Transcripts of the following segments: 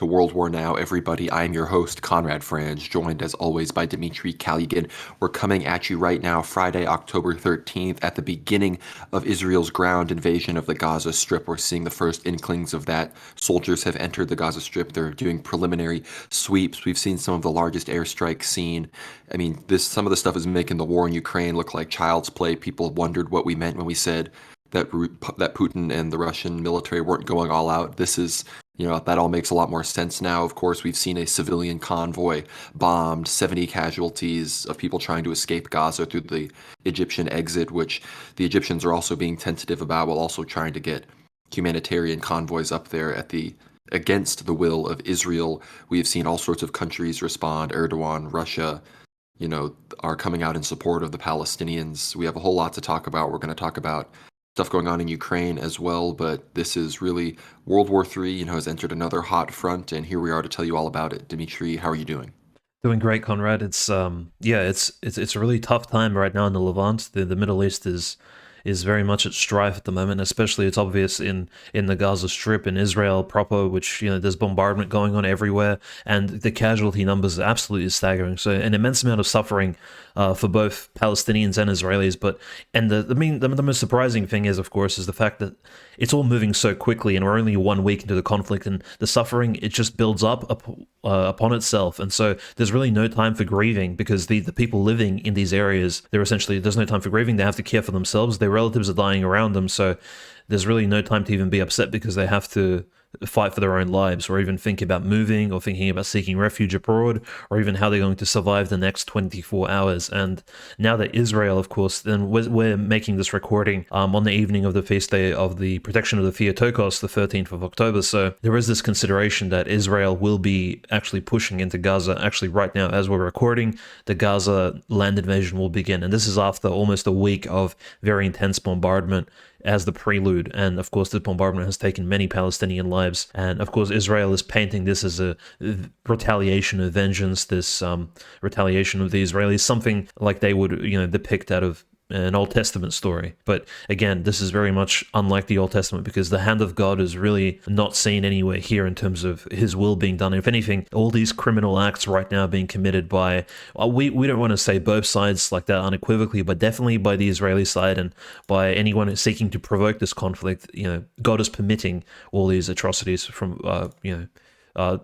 to World War Now, everybody. I'm your host, Conrad Franz, joined as always by Dmitry Kalygin. We're coming at you right now, Friday, October 13th, at the beginning of Israel's ground invasion of the Gaza Strip. We're seeing the first inklings of that. Soldiers have entered the Gaza Strip. They're doing preliminary sweeps. We've seen some of the largest airstrikes seen. I mean, some of the stuff is making the war in Ukraine look like child's play. People wondered what we meant when we said that Putin and the Russian military weren't going all out. This is, that all makes a lot more sense now. Of course, we've seen a civilian convoy bombed, 70 casualties of people trying to escape Gaza through the Egyptian exit, which the Egyptians are also being tentative about, while also trying to get humanitarian convoys up there against the will of Israel. We have seen all sorts of countries respond. Erdogan, Russia, are coming out in support of the Palestinians. We have a whole lot to talk about. We're going to talk about stuff going on in Ukraine as well, but this is really World War III, has entered another hot front, and here we are to tell you all about it. Dimitri, how are you doing? Doing great, Conrad. It's a really tough time right now in the Levant. The Middle East is very much at strife at the moment. Especially, it's obvious in the Gaza Strip in Israel proper, which there's bombardment going on everywhere, and the casualty numbers are absolutely staggering. So an immense amount of suffering for both Palestinians and Israelis. The most surprising thing is, of course, is the fact that it's all moving so quickly, and we're only 1 week into the conflict, and the suffering, it just builds up upon itself. And so there's really no time for grieving, because the people living in these areas, there's no time for grieving. They have to care for themselves. Their relatives are dying around them. So there's really no time to even be upset, because they have to fight for their own lives, or even think about moving, or thinking about seeking refuge abroad, or even how they're going to survive the next 24 hours. And now that Israel, of course, then we're making this recording on the evening of the feast day of the protection of the Theotokos, the 13th of October. So there is this consideration that Israel will be actually pushing into Gaza. Actually, right now, as we're recording, the Gaza land invasion will begin. And this is after almost a week of very intense bombardment as the prelude. And of course, this bombardment has taken many Palestinian lives. And of course, Israel is painting this as a retaliation of vengeance, this retaliation of the Israelis, something like they would, depict out of an Old Testament story. But again, this is very much unlike the Old Testament, because the hand of God is really not seen anywhere here in terms of his will being done. If anything, all these criminal acts right now being committed by, we don't want to say both sides like that unequivocally, but definitely by the Israeli side and by anyone who's seeking to provoke this conflict. God is permitting all these atrocities from,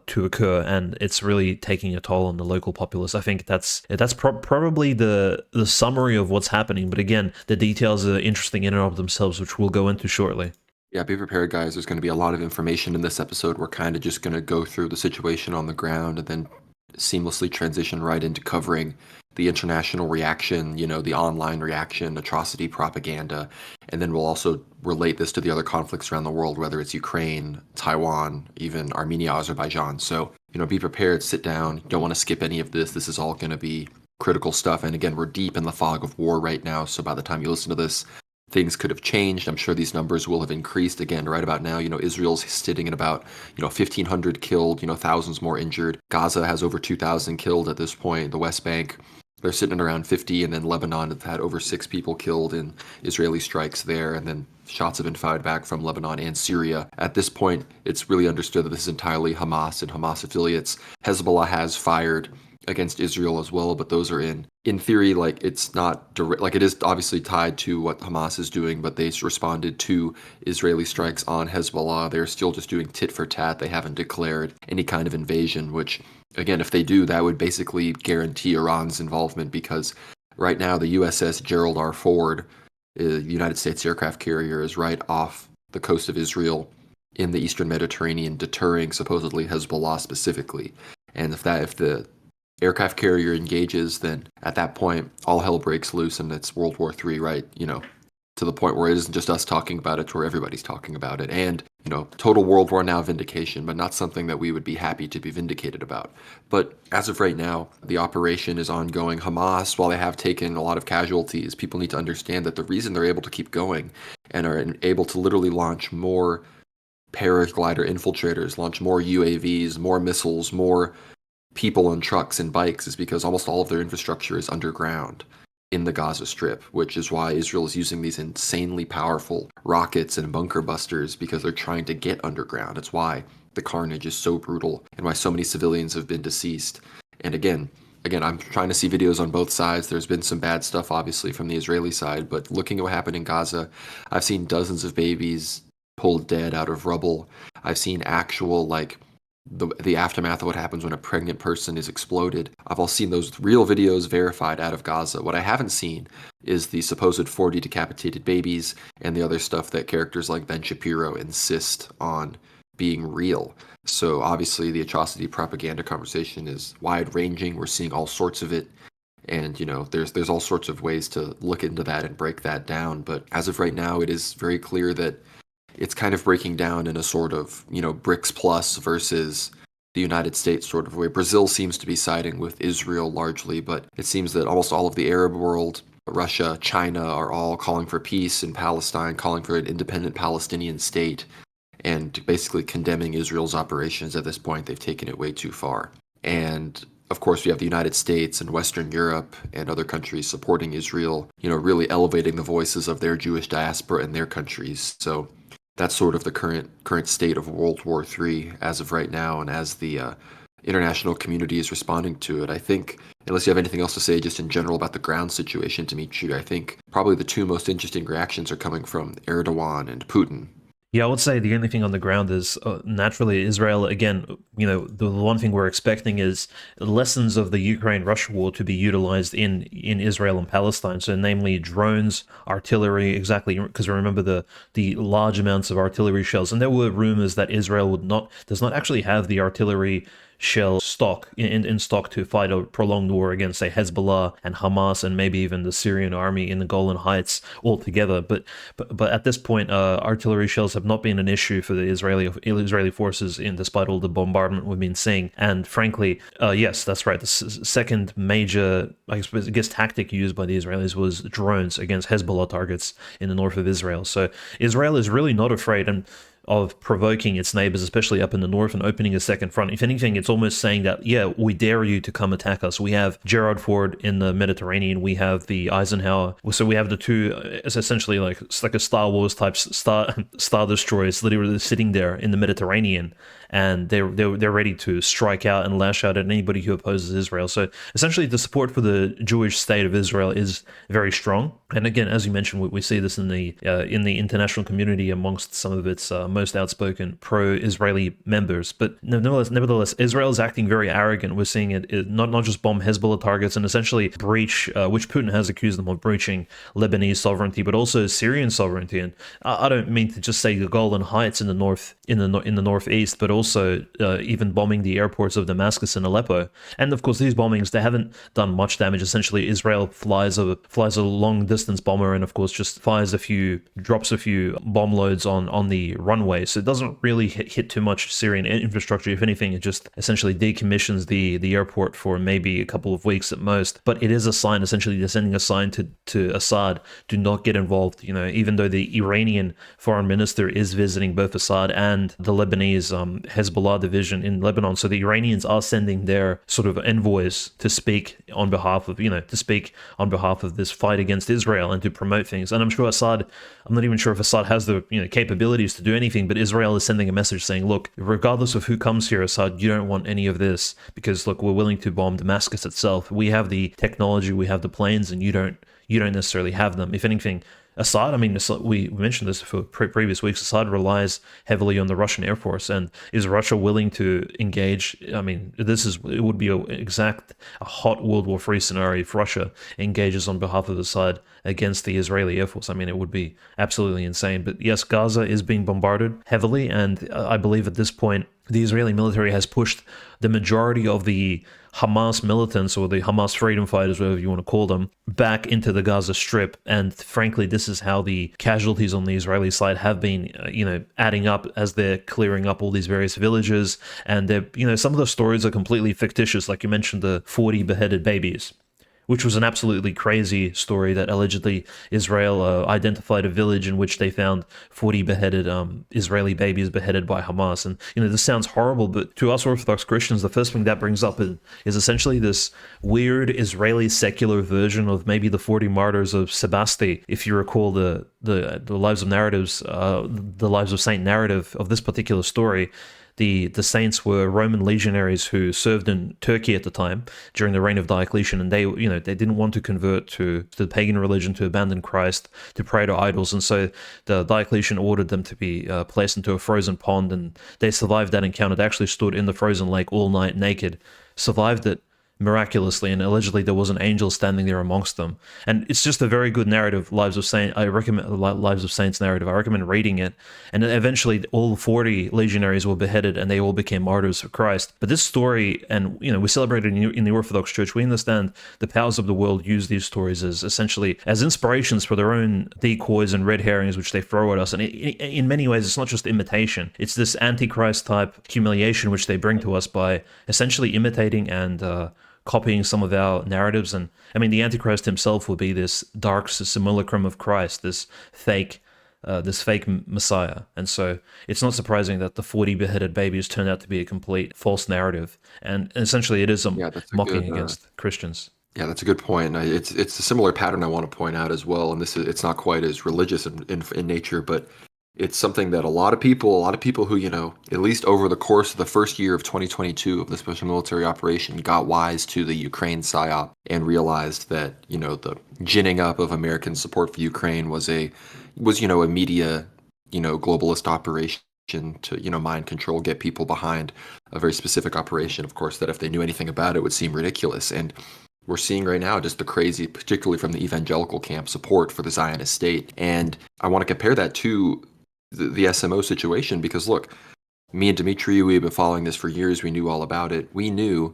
to occur, and it's really taking a toll on the local populace. I think that's probably the summary of what's happening. But again, the details are interesting in and of themselves, which we'll go into shortly. Yeah, be prepared, guys. There's going to be a lot of information in this episode. We're kind of just going to go through the situation on the ground and then seamlessly transition right into covering the international reaction, the online reaction, atrocity propaganda, and then we'll also relate this to the other conflicts around the world, whether it's Ukraine, Taiwan, even Armenia, Azerbaijan. So, be prepared, sit down, don't want to skip any of this. This is all going to be critical stuff. And again, we're deep in the fog of war right now. So by the time you listen to this, things could have changed. I'm sure these numbers will have increased again. Right about now, Israel's sitting at about, 1,500 killed, thousands more injured. Gaza has over 2,000 killed at this point. The West Bank, they're sitting at around 50, and then Lebanon has had over 6 people killed in Israeli strikes there, and then shots have been fired back from Lebanon and Syria. At this point, it's really understood that this is entirely Hamas and Hamas affiliates. Hezbollah has fired against Israel as well, but those are in theory, like, it's not direct, like, it is obviously tied to what Hamas is doing, but they responded to Israeli strikes on Hezbollah. They're still just doing tit for tat. They haven't declared any kind of invasion, which, again, if they do, that would basically guarantee Iran's involvement, because right now the USS Gerald R. Ford, the United States aircraft carrier, is right off the coast of Israel in the Eastern Mediterranean, deterring supposedly Hezbollah specifically. And if the aircraft carrier engages, then at that point, all hell breaks loose, and it's World War III, right? To the point where it isn't just us talking about it, to where everybody's talking about it. And, total World War Now vindication, but not something that we would be happy to be vindicated about. But as of right now, the operation is ongoing. Hamas, while they have taken a lot of casualties, people need to understand that the reason they're able to keep going and are able to literally launch more paraglider infiltrators, launch more UAVs, more missiles, more people on trucks and bikes, is because almost all of their infrastructure is underground in the Gaza Strip, which is why Israel is using these insanely powerful rockets and bunker busters, because they're trying to get underground. It's why the carnage is so brutal and why so many civilians have been deceased. And again, I'm trying to see videos on both sides. There's been some bad stuff, obviously, from the Israeli side, but looking at what happened in Gaza, I've seen dozens of babies pulled dead out of rubble. I've seen actual, like, the aftermath of what happens when a pregnant person is exploded. I've all seen those real videos verified out of Gaza. What I haven't seen is the supposed 40 decapitated babies and the other stuff that characters like Ben Shapiro insist on being real. So obviously the atrocity propaganda conversation is wide ranging. We're seeing all sorts of it. And, there's all sorts of ways to look into that and break that down. But as of right now, it is very clear that it's kind of breaking down in a sort of, BRICS plus versus the United States sort of way. Brazil seems to be siding with Israel largely, but it seems that almost all of the Arab world, Russia, China, are all calling for peace in Palestine, calling for an independent Palestinian state, and basically condemning Israel's operations at this point. They've taken it way too far. And of course, we have the United States and Western Europe and other countries supporting Israel, really elevating the voices of their Jewish diaspora in their countries. So that's sort of the current state of World War III as of right now, and as the international community is responding to it. I think, unless you have anything else to say just in general about the ground situation, Dimitri, I think probably the two most interesting reactions are coming from Erdogan and Putin. Yeah, I would say the only thing on the ground is naturally Israel. Again, the one thing we're expecting is lessons of the Ukraine-Russia war to be utilized in Israel and Palestine. So, namely, drones, artillery, exactly, because remember the large amounts of artillery shells. And there were rumors that Israel does not actually have the artillery shell stock in stock to fight a prolonged war against, say, Hezbollah and Hamas and maybe even the Syrian army in the Golan Heights altogether. But at this point, artillery shells have not been an issue for the Israeli forces, despite all the bombardment we've been seeing. And frankly, yes, that's right. The second major, I guess, tactic used by the Israelis was drones against Hezbollah targets in the north of Israel. So Israel is really not afraid of provoking its neighbors, especially up in the north, and opening a second front. If anything, it's almost saying that, yeah, we dare you to come attack us. We have Gerald Ford in the Mediterranean. We have the Eisenhower. So we have the two, it's essentially it's like a Star Wars type star destroyers literally sitting there in the Mediterranean, and they're ready to strike out and lash out at anybody who opposes Israel. So essentially, the support for the Jewish state of Israel is very strong. And again, as you mentioned, we see this in the international community amongst some of its most outspoken pro-Israeli members. But nevertheless, Israel is acting very arrogant. We're seeing it not just bomb Hezbollah targets and essentially breach, which Putin has accused them of breaching, Lebanese sovereignty, but also Syrian sovereignty. And I don't mean to just say the Golan Heights in the north, in the northeast, but also even bombing the airports of Damascus and Aleppo. And of course, these bombings, they haven't done much damage. Essentially, Israel flies a long distance bomber and of course just drops a few bomb loads on the runway. So it doesn't really hit too much Syrian infrastructure. If anything, it just essentially decommissions the airport for maybe a couple of weeks at most. But it is a sign, essentially, they're sending a sign to Assad, do not get involved. Even though the Iranian foreign minister is visiting both Assad and the Lebanese Hezbollah division in Lebanon. So the Iranians are sending their sort of envoys to speak on behalf of this fight against Israel and to promote things. And I'm not even sure if Assad has the capabilities to do anything, but Israel is sending a message saying, look, regardless of who comes here, Assad, you don't want any of this, because look, we're willing to bomb Damascus itself. We have the technology, we have the planes, and you don't necessarily have them. If anything, Assad, we mentioned this for previous weeks, Assad relies heavily on the Russian Air Force. And is Russia willing to engage? It would be a hot World War III scenario if Russia engages on behalf of Assad against the Israeli Air Force. It would be absolutely insane. But yes, Gaza is being bombarded heavily, and I believe at this point, the Israeli military has pushed the majority of the Hamas militants, or the Hamas freedom fighters, whatever you want to call them, back into the Gaza Strip. And frankly, this is how the casualties on the Israeli side have been, adding up as they're clearing up all these various villages. And some of the stories are completely fictitious, like you mentioned, the 40 beheaded babies, which was an absolutely crazy story that allegedly Israel identified a village in which they found 40 beheaded Israeli babies beheaded by Hamas. And, this sounds horrible, but to us Orthodox Christians, the first thing that brings up is essentially this weird Israeli secular version of maybe the 40 martyrs of Sebasti. If you recall the Lives of Narratives, the Lives of Saint narrative of this particular story, the saints were Roman legionaries who served in Turkey at the time during the reign of Diocletian, and they didn't want to convert to the pagan religion, to abandon Christ, to pray to idols, and so the Diocletian ordered them to be placed into a frozen pond, and they survived that encounter. They actually stood in the frozen lake all night naked, survived it miraculously, and allegedly there was an angel standing there amongst them. And it's just a very good narrative, I recommend Lives of Saints narrative. I recommend reading it. And eventually all 40 legionaries were beheaded and they all became martyrs for Christ. But this story, and we celebrate it in the Orthodox Church, we understand the powers of the world use these stories as essentially as inspirations for their own decoys and red herrings which they throw at us. And in many ways it's not just imitation, it's this antichrist type humiliation which they bring to us by essentially imitating and copying some of our narratives. And I mean, the Antichrist himself will be this dark simulacrum of Christ, this fake Messiah. And so it's not surprising that the 40 beheaded babies turned out to be a complete false narrative. And essentially it is a mocking against Christians. Yeah, that's a good point. It's a similar pattern I want to point out as well. And it's not quite as religious in nature, but it's something that a lot of people who, at least over the course of the first year of 2022 of the special military operation, got wise to the Ukraine psyop and realized that, the ginning up of American support for Ukraine was a media, globalist operation to, mind control, get people behind a very specific operation, of course, that if they knew anything about it would seem ridiculous. And we're seeing right now just the crazy, particularly from the evangelical camp, support for the Zionist state. And I want to compare that to the SMO situation, because look, me and Dimitri, we've been following this for years. We knew all about it. We knew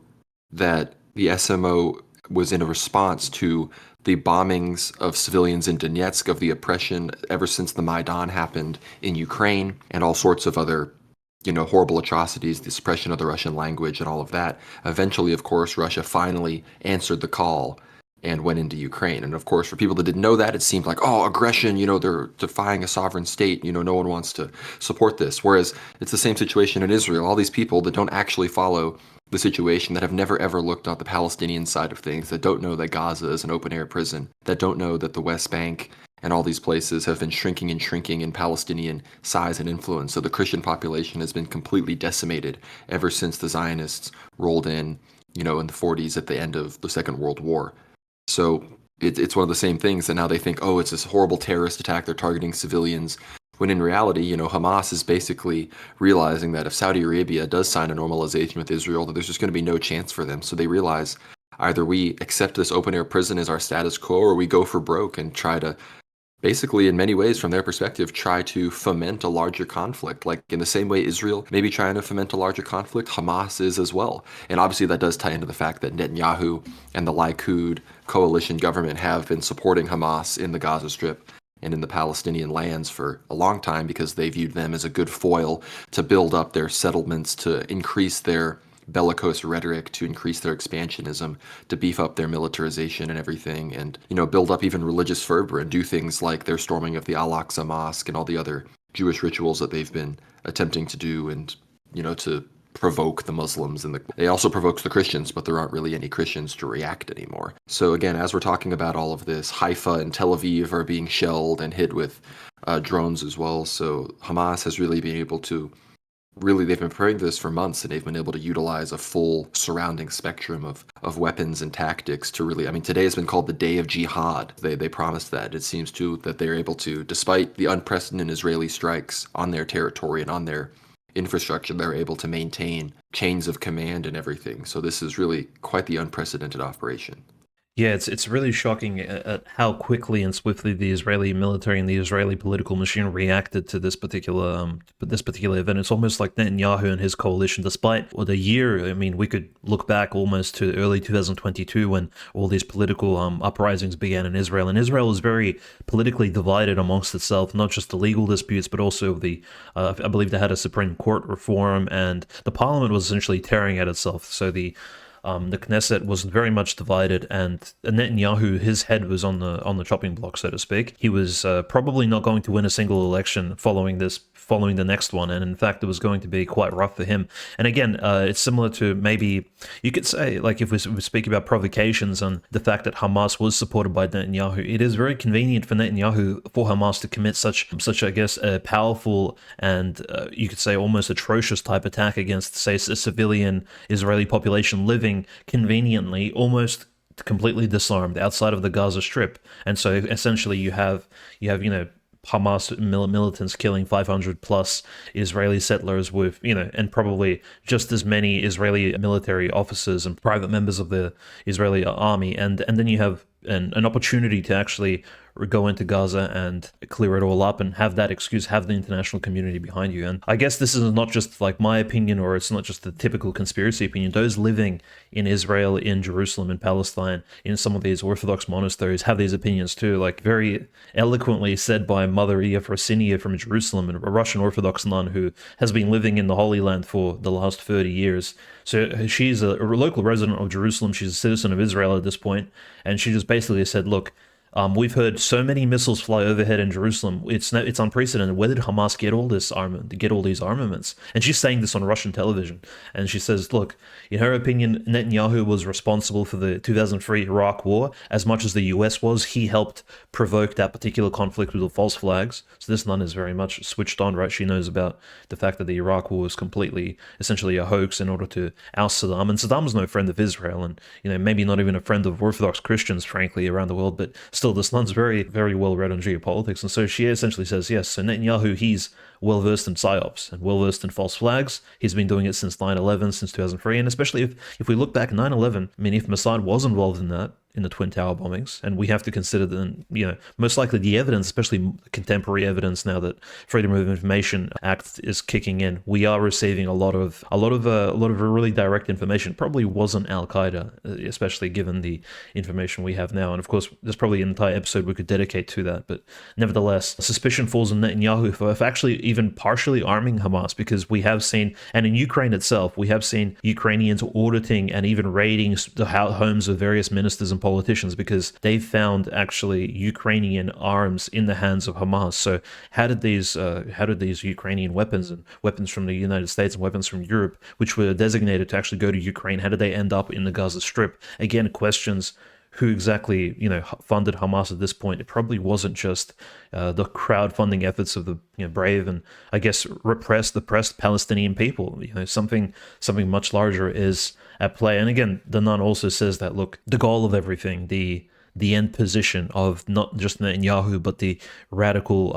that the SMO was in a response to the bombings of civilians in Donetsk, of the oppression ever since the Maidan happened in Ukraine, and all sorts of other, horrible atrocities, the suppression of the Russian language and all of that. Eventually, of course, Russia finally answered the call and went into Ukraine. And of course, for people that didn't know that, it seemed like, aggression, they're defying a sovereign state, no one wants to support this. Whereas it's the same situation in Israel. All these people that don't actually follow the situation, that have never ever looked at the Palestinian side of things, that don't know that Gaza is an open-air prison, that don't know that the West Bank and all these places have been shrinking in Palestinian size and influence. So the Christian population has been completely decimated ever since the Zionists rolled in, in the 40s at the end of the Second World War. So it's one of the same things that now they think, it's this horrible terrorist attack, they're targeting civilians, when in reality, Hamas is basically realizing that if Saudi Arabia does sign a normalization with Israel, that there's just going to be no chance for them. So they realize either we accept this open-air prison as our status quo, or we go for broke and try to basically, in many ways, from their perspective, try to foment a larger conflict. Like in the same way Israel may be trying to foment a larger conflict, Hamas is as well. And obviously that does tie into the fact that Netanyahu and the Likud coalition government have been supporting Hamas in the Gaza Strip and in the Palestinian lands for a long time, because they viewed them as a good foil to build up their settlements, to increase their bellicose rhetoric, to increase their expansionism, to beef up their militarization and everything, and build up even religious fervor and do things like their storming of the Al-Aqsa Mosque and all the other Jewish rituals that they've been attempting to do, and to provoke the Muslims, and they also provokes the Christians, but there aren't really any Christians to react anymore. So again, as we're talking about all of this, Haifa and Tel Aviv are being shelled and hit with drones as well. So Hamas has really been able to they've been preparing this for months, and they've been able to utilize a full surrounding spectrum of weapons and tactics to really, today has been called the Day of Jihad. They promised that. It seems that they're able to, despite the unprecedented Israeli strikes on their territory and on their infrastructure, they're able to maintain chains of command and everything. So this is really quite the unprecedented operation. Yeah, it's really shocking at how quickly and swiftly the Israeli military and the Israeli political machine reacted to this particular event. It's almost like Netanyahu and his coalition, despite the year, we could look back almost to early 2022 when all these political uprisings began in Israel. And Israel was very politically divided amongst itself, not just the legal disputes, but also I believe they had a Supreme Court reform, and the parliament was essentially tearing at itself. So the the Knesset was very much divided, and Netanyahu, his head was on the chopping block, so to speak. He was probably not going to win a single election following the next one, and in fact it was going to be quite rough for him. And again, it's similar to, maybe you could say, like, if we speak about provocations and the fact that Hamas was supported by Netanyahu, it is very convenient for Netanyahu, for Hamas to commit such I guess a powerful and you could say almost atrocious type attack against, say, a civilian Israeli population living conveniently almost completely disarmed outside of the Gaza Strip. And so essentially you have Hamas militants killing 500 plus Israeli settlers with, and probably just as many Israeli military officers and private members of the Israeli army. And then you have an opportunity to actually go into Gaza and clear it all up and have that excuse, have the international community behind you. And I guess this is not just like my opinion, or it's not just the typical conspiracy opinion. Those living in Israel, in Jerusalem, in Palestine, in some of these Orthodox monasteries have these opinions too, like very eloquently said by Mother Ep47 from Jerusalem, a Russian Orthodox nun who has been living in the Holy Land for the last 30 years. So she's a local resident of Jerusalem. She's a citizen of Israel at this point, and she just basically said, look, we've heard so many missiles fly overhead in Jerusalem. It's unprecedented. Where did Hamas get all this armament, get all these armaments? And she's saying this on Russian television. And she says, look, in her opinion, Netanyahu was responsible for the 2003 Iraq war as much as the US was. He helped provoke that particular conflict with the false flags. So this nun is very much switched on, right? She knows about the fact that the Iraq war was completely, essentially a hoax in order to oust Saddam. And Saddam's no friend of Israel, and maybe not even a friend of Orthodox Christians, frankly, around the world. But still, this nun's very, very well read on geopolitics, and so she essentially says, yes, so Netanyahu, he's well versed in psyops and well versed in false flags. He's been doing it since 9/11, since 2003, and especially if we look back at 9/11, I mean, if Mossad was involved in that, in the Twin Tower bombings, and we have to consider that, most likely the evidence, especially contemporary evidence now that Freedom of Information Act is kicking in, we are receiving a lot of really direct information. Probably wasn't Al Qaeda, especially given the information we have now. And of course, there's probably an entire episode we could dedicate to that. But nevertheless, suspicion falls on Netanyahu for actually even partially arming Hamas, because we have seen, and in Ukraine itself, we have seen Ukrainians auditing and even raiding the homes of various ministers and politicians, because they found actually Ukrainian arms in the hands of Hamas. So how did these Ukrainian weapons and weapons from the United States and weapons from Europe, which were designated to actually go to Ukraine, how did they end up in the Gaza Strip? Again, questions who exactly funded Hamas at this point. It probably wasn't just the crowdfunding efforts of the brave and, I guess, oppressed Palestinian people. Something much larger is at play. And again, the nun also says that, look, the goal of everything, the end position of not just Netanyahu, but the radical,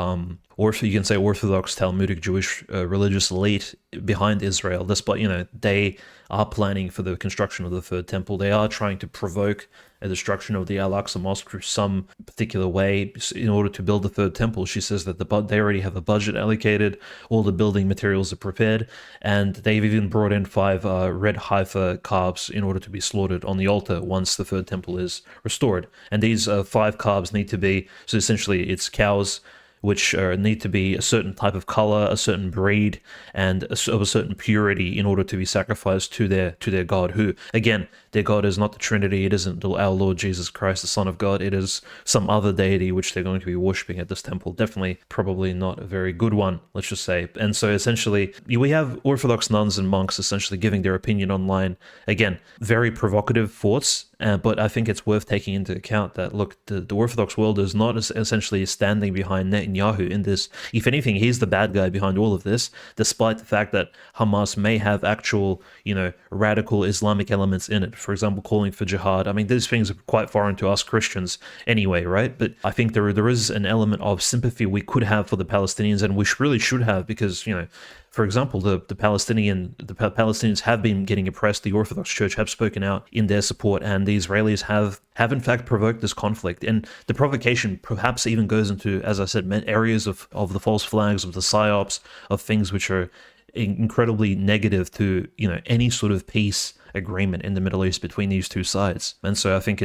or you can say Orthodox Talmudic Jewish religious elite behind Israel, despite, they are planning for the construction of the third temple. They are trying to provoke a destruction of the Al-Aqsa Mosque through some particular way in order to build the third temple. She says that they already have a budget allocated, all the building materials are prepared, and they've even brought in 5 red heifer calves in order to be slaughtered on the altar once the third temple is restored. And these 5 calves need to be, so essentially it's cows which need to be a certain type of color, a certain breed, and of a certain purity in order to be sacrificed to their God, who, again, their God is not the Trinity. It isn't our Lord Jesus Christ, the Son of God. It is some other deity which they're going to be worshipping at this temple. Definitely, probably not a very good one, let's just say. And so essentially, we have Orthodox nuns and monks essentially giving their opinion online. Again, very provocative thoughts, but I think it's worth taking into account that, look, the Orthodox world is not essentially standing behind Netanyahu in this. If anything, he's the bad guy behind all of this, despite the fact that Hamas may have actual, radical Islamic elements in it. For example, calling for jihad. I mean, these things are quite foreign to us Christians anyway, right? But I think there is an element of sympathy we could have for the Palestinians, and we really should have, because, for example, the Palestinians have been getting oppressed. The Orthodox Church have spoken out in their support, and the Israelis have in fact provoked this conflict. And the provocation perhaps even goes into, as I said, areas of the false flags, of the psyops, of things which are incredibly negative to any sort of peace agreement in the Middle East between these two sides. And so I think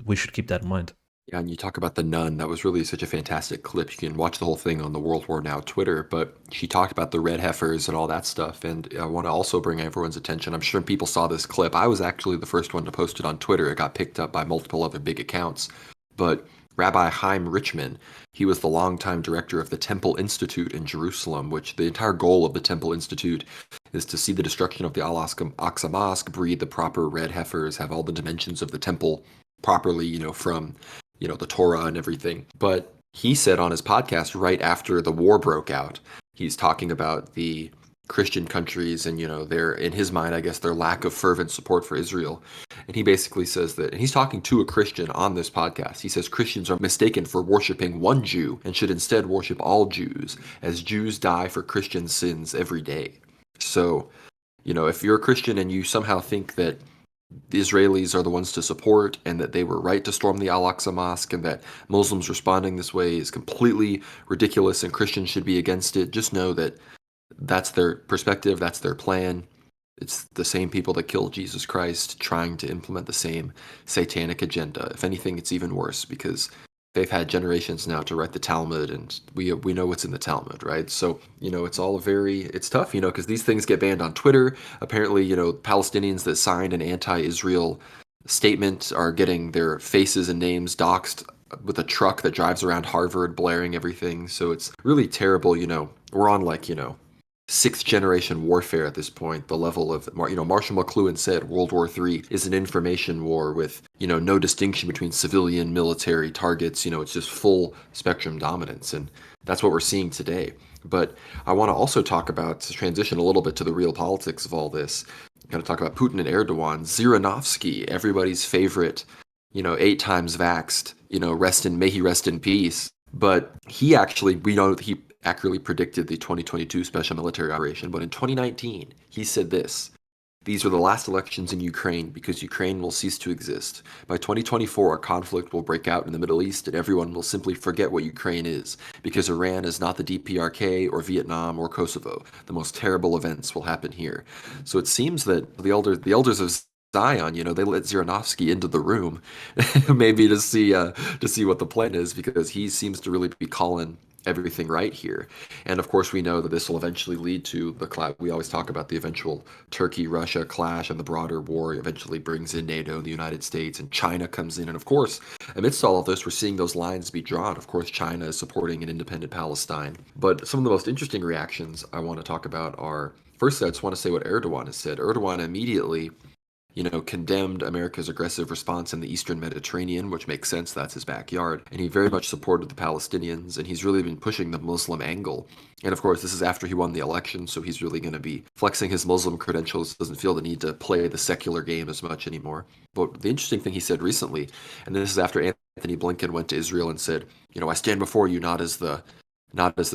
we should keep that in mind. Yeah, and you talk about the nun. That was really such a fantastic clip. You can watch the whole thing on the World War Now Twitter, but she talked about the red heifers and all that stuff. And I want to also bring everyone's attention. I'm sure people saw this clip. I was actually the first one to post it on Twitter. It got picked up by multiple other big accounts. But Rabbi Chaim Richman, he was the longtime director of the Temple Institute in Jerusalem, which the entire goal of the Temple Institute is to see the destruction of the Al-Aqsa Mosque, breed the proper red heifers, have all the dimensions of the temple properly, from the Torah and everything. But he said on his podcast right after the war broke out, he's talking about the Christian countries and, their, in his mind, I guess, their lack of fervent support for Israel. And he basically says that, and he's talking to a Christian on this podcast. He says Christians are mistaken for worshiping one Jew and should instead worship all Jews, as Jews die for Christian sins every day. So, if you're a Christian and you somehow think that the Israelis are the ones to support and that they were right to storm the Al-Aqsa Mosque and that Muslims responding this way is completely ridiculous and Christians should be against it, just know that that's their perspective, that's their plan. It's the same people that killed Jesus Christ trying to implement the same satanic agenda. If anything, it's even worse because they've had generations now to write the Talmud, and we know what's in the Talmud, right? So, it's tough, because these things get banned on Twitter. Apparently, Palestinians that signed an anti-Israel statement are getting their faces and names doxxed with a truck that drives around Harvard blaring everything. So it's really terrible, we're on sixth generation warfare at this point. The level of, Marshall McLuhan said World War III is an information war with, no distinction between civilian, military targets. It's just full spectrum dominance. And that's what we're seeing today. But I want to also to transition a little bit to the real politics of all this. I'm going to talk about Putin and Erdogan. Zhirinovsky, everybody's favorite, 8 times vaxxed, may he rest in peace. But he actually, we know that he accurately predicted the 2022 special military operation, but in 2019, he said this: "These are the last elections in Ukraine because Ukraine will cease to exist. By 2024, a conflict will break out in the Middle East and everyone will simply forget what Ukraine is because Iran is not the DPRK or Vietnam or Kosovo. The most terrible events will happen here." So it seems that the elders of Zion, they let Zhirinovsky into the room, maybe to see what the plan is, because he seems to really be calling everything right here. And of course, we know that this will eventually lead to we always talk about the eventual Turkey-Russia clash, and the broader war eventually brings in NATO and the United States, and China comes in. And of course, amidst all of this, we're seeing those lines be drawn. Of course, China is supporting an independent Palestine. But some of the most interesting reactions I want to talk about are, firstly, I just want to say what Erdogan has said. Erdogan immediately condemned America's aggressive response in the Eastern Mediterranean, which makes sense, that's his backyard. And he very much supported the Palestinians, and he's really been pushing the Muslim angle. And of course, this is after he won the election, so he's really going to be flexing his Muslim credentials, doesn't feel the need to play the secular game as much anymore. But the interesting thing he said recently, and this is after Anthony Blinken went to Israel and said, "I stand before you not as the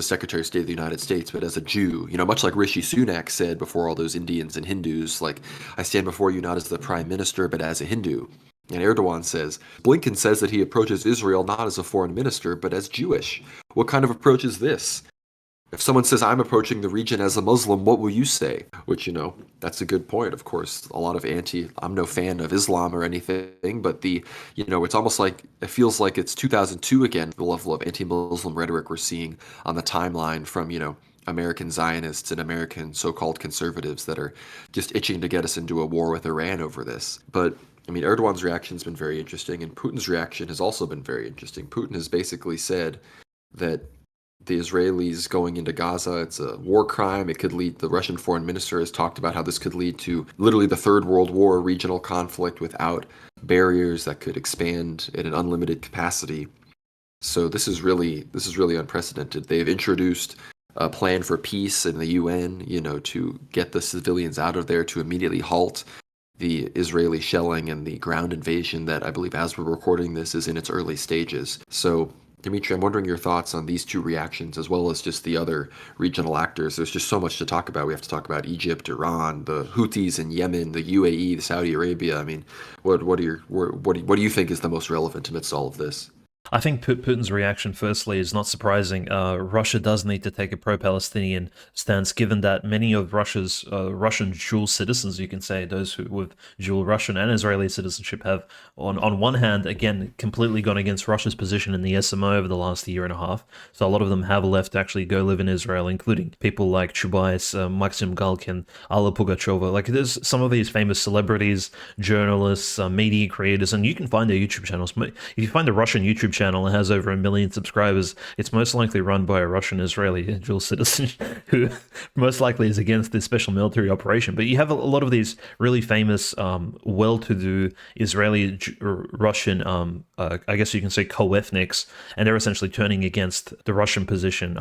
Secretary of State of the United States, but as a Jew," much like Rishi Sunak said before all those Indians and Hindus, like, "I stand before you not as the Prime Minister, but as a Hindu." And Erdogan says, Blinken says that he approaches Israel not as a foreign minister, but as Jewish. What kind of approach is this? If someone says, "I'm approaching the region as a Muslim, what will you say?" Which, that's a good point. Of course, a lot of I'm no fan of Islam or anything, but it's almost like, it feels like it's 2002 again, the level of anti-Muslim rhetoric we're seeing on the timeline from, American Zionists and American so-called conservatives that are just itching to get us into a war with Iran over this. But Erdogan's reaction has been very interesting, and Putin's reaction has also been very interesting. Putin has basically said that the Israelis going into Gaza, it's a war crime. It could lead, the Russian foreign minister has talked about how this could lead to literally the Third World War, regional conflict without barriers that could expand at an unlimited capacity. So this is really unprecedented. They've introduced a plan for peace in the UN, to get the civilians out of there, to immediately halt the Israeli shelling and the ground invasion that, I believe, as we're recording this, is in its early stages. So Dimitri, I'm wondering your thoughts on these two reactions, as well as just the other regional actors. There's just so much to talk about. We have to talk about Egypt, Iran, the Houthis in Yemen, the UAE, the Saudi Arabia. What do you think is the most relevant amidst all of this? I think Putin's reaction, firstly, is not surprising. Russia does need to take a pro-Palestinian stance, given that many of Russia's Russian dual citizens, you can say, those who with dual Russian and Israeli citizenship, have, on one hand, again, completely gone against Russia's position in the SMO over the last year and a half. So a lot of them have left to actually go live in Israel, including people like Chubais, Maxim Galkin, Alla Pugacheva. Like, there's some of these famous celebrities, journalists, media creators, and you can find their YouTube channels. If you find a Russian YouTube channel and has over 1 million subscribers, it's most likely run by a Russian Israeli dual citizen who most likely is against this special military operation. But you have a lot of these really famous, well-to-do Israeli Russian, I guess you can say co-ethnics, and they're essentially turning against the Russian position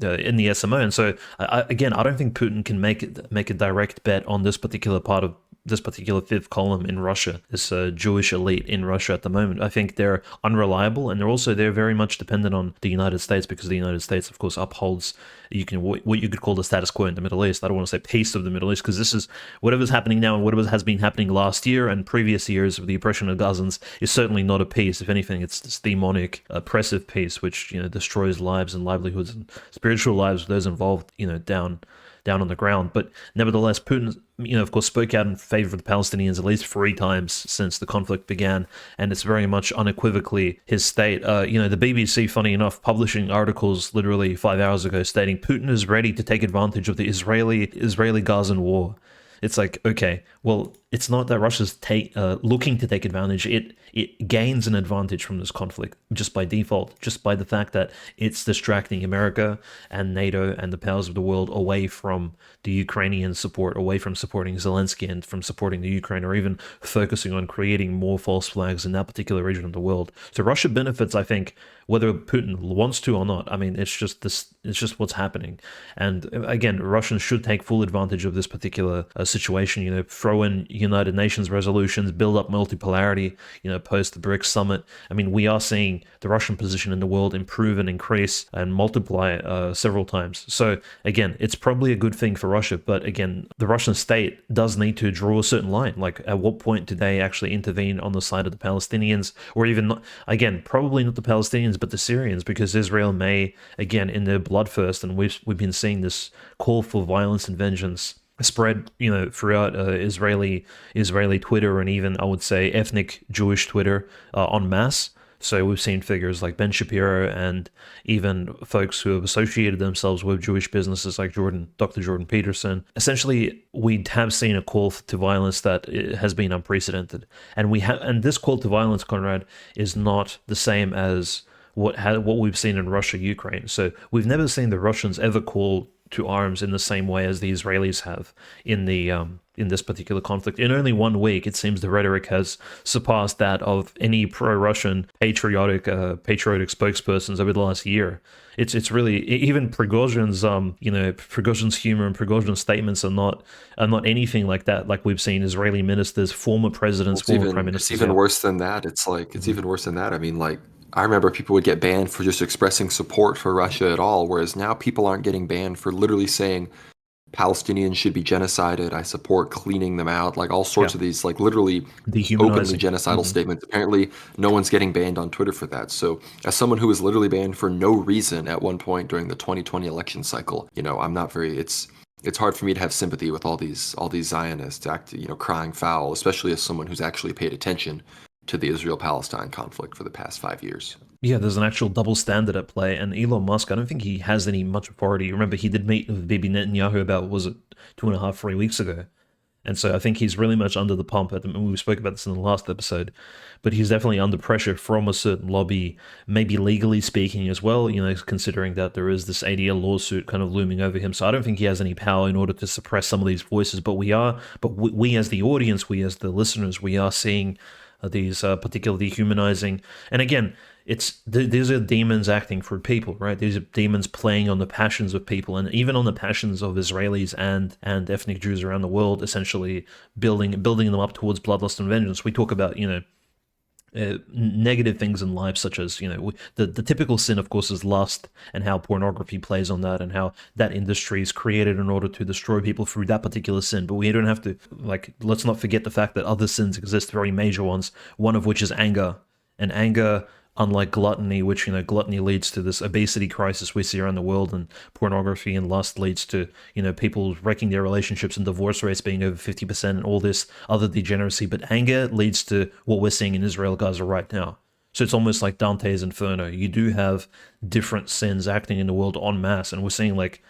in the SMO. And so, again, I don't think Putin can make a direct bet on this particular part of this particular fifth column in Russia, this Jewish elite in Russia at the moment. I think they're unreliable, and they're very much dependent on the United States, because the United States, of course, upholds what you could call the status quo in the Middle East. I don't want to say peace of the Middle East, because this is whatever's happening now and whatever has been happening last year and previous years of the oppression of Gazans is certainly not a peace. If anything, it's this demonic, oppressive peace, which destroys lives and livelihoods and spiritual lives of those involved, down on the ground. But nevertheless, Putin, of course, spoke out in favor of the Palestinians at least 3 times since the conflict began, and it's very much unequivocally his state. The BBC, funny enough, publishing articles literally 5 hours ago stating Putin is ready to take advantage of the Israeli-Gazan war. It's like, okay, well, it's not that Russia's looking to take advantage. It gains an advantage from this conflict just by default, just by the fact that it's distracting America and NATO and the powers of the world away from the Ukrainian support, away from supporting Zelensky and from supporting the Ukraine, or even focusing on creating more false flags in that particular region of the world. So Russia benefits, I think, whether Putin wants to or not. I mean, it's just what's happening. And again, Russians should take full advantage of this particular situation, throw in United Nations resolutions, build up multipolarity, post the BRICS summit. I mean, we are seeing the Russian position in the world improve and increase and multiply several times. So again, it's probably a good thing for Russia, but again, the Russian state does need to draw a certain line. Like, at what point do they actually intervene on the side of the Palestinians, or even not, again, probably not the Palestinians, but the Syrians, because Israel may, again, in their bloodthirst, and we've been seeing this call for violence and vengeance spread, throughout Israeli Twitter, and even, I would say, ethnic Jewish Twitter en masse. So we've seen figures like Ben Shapiro and even folks who have associated themselves with Jewish businesses like Dr. Jordan Peterson. Essentially, we have seen a call to violence that has been unprecedented, and this call to violence, Conrad, is not the same as what we've seen in Russia, Ukraine. So we've never seen the Russians ever call to arms in the same way as the Israelis have in this particular conflict. In only 1 week, it seems the rhetoric has surpassed that of any pro-Russian patriotic spokespersons over the last year. It's really, even Prigozhin's Prigozhin's humor and Prigozhin's statements are not anything like that. Like we've seen Israeli ministers, former presidents, former prime ministers. It's even worse than that. It's even worse than that. I mean, like, I remember people would get banned for just expressing support for Russia at all, whereas now people aren't getting banned for literally saying Palestinians should be genocided. I support cleaning them out, like all sorts of these, like, literally openly genocidal statements. Apparently, no one's getting banned on Twitter for that. So, as someone who was literally banned for no reason at one point during the 2020 election cycle, I'm not very. It's hard for me to have sympathy with all these Zionists crying foul, especially as someone who's actually paid attention to the Israel-Palestine conflict for the past 5 years. Yeah, there's an actual double standard at play, and Elon Musk, I don't think he has any much authority. Remember, he did meet with Bibi Netanyahu about, was it 2.5, 3 weeks ago? And so I think he's really much under the pump. We spoke about this in the last episode, but he's definitely under pressure from a certain lobby, maybe legally speaking as well, considering that there is this ADL lawsuit kind of looming over him. So I don't think he has any power in order to suppress some of these voices, but we as the audience, we as the listeners, we are seeing these particularly dehumanizing. And again, these are demons acting for people, right? These are demons playing on the passions of people, and even on the passions of Israelis and ethnic Jews around the world, essentially building them up towards bloodlust and vengeance. We talk about, negative things in life, such as, the typical sin, of course, is lust, and how pornography plays on that, and how that industry is created in order to destroy people through that particular sin. But we don't have to, let's not forget the fact that other sins exist, very major ones, one of which is anger. And anger unlike gluttony, which, gluttony leads to this obesity crisis we see around the world, and pornography and lust leads to, people wrecking their relationships and divorce rates being over 50% and all this other degeneracy. But anger leads to what we're seeing in Israel, Gaza right now. So it's almost like Dante's Inferno. You do have different sins acting in the world en masse, and we're seeing like,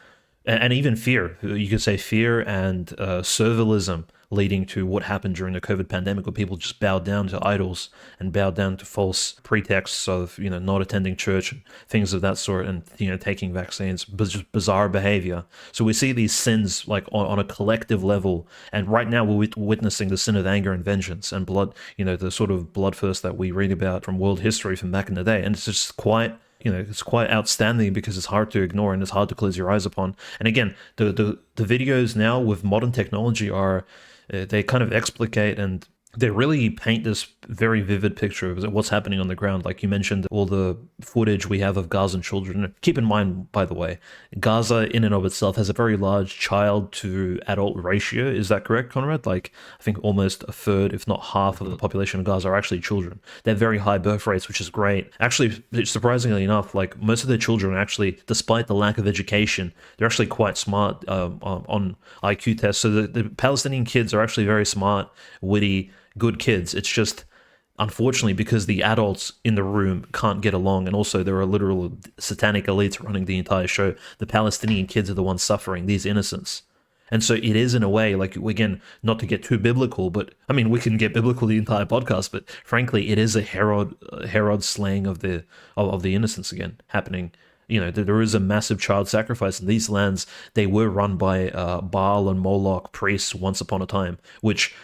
and even fear. You could say fear and servilism leading to what happened during the COVID pandemic, where people just bowed down to idols and bowed down to false pretexts of, not attending church and things of that sort, and, taking vaccines, but just bizarre behavior. So we see these sins like on a collective level, and right now we're witnessing the sin of anger and vengeance and blood, the sort of bloodthirst that we read about from world history from back in the day. And it's just quite it's quite outstanding because it's hard to ignore and it's hard to close your eyes upon. And again, the videos now with modern technology are they kind of explicate and they really paint this very vivid picture of what's happening on the ground. Like you mentioned, all the footage we have of Gazan children. Keep in mind, by the way, Gaza in and of itself has a very large child to adult ratio. Is that correct, Conrad? Like, I think almost a third, if not half of the population of Gaza are actually children. They have very high birth rates, which is great. Actually, surprisingly enough, like most of their children are actually, despite the lack of education, they're actually quite smart on IQ tests. So the Palestinian kids are actually very smart, witty, good kids. It's just, unfortunately, because the adults in the room can't get along, and also there are literal satanic elites running the entire show, the Palestinian kids are the ones suffering, these innocents. And so it is, in a way, like, again, not to get too biblical, but I mean, we can get biblical the entire podcast, but frankly, it is a Herod slaying of the innocents again happening. There is a massive child sacrifice in these lands. They were run by Baal and Moloch priests once upon a time, which,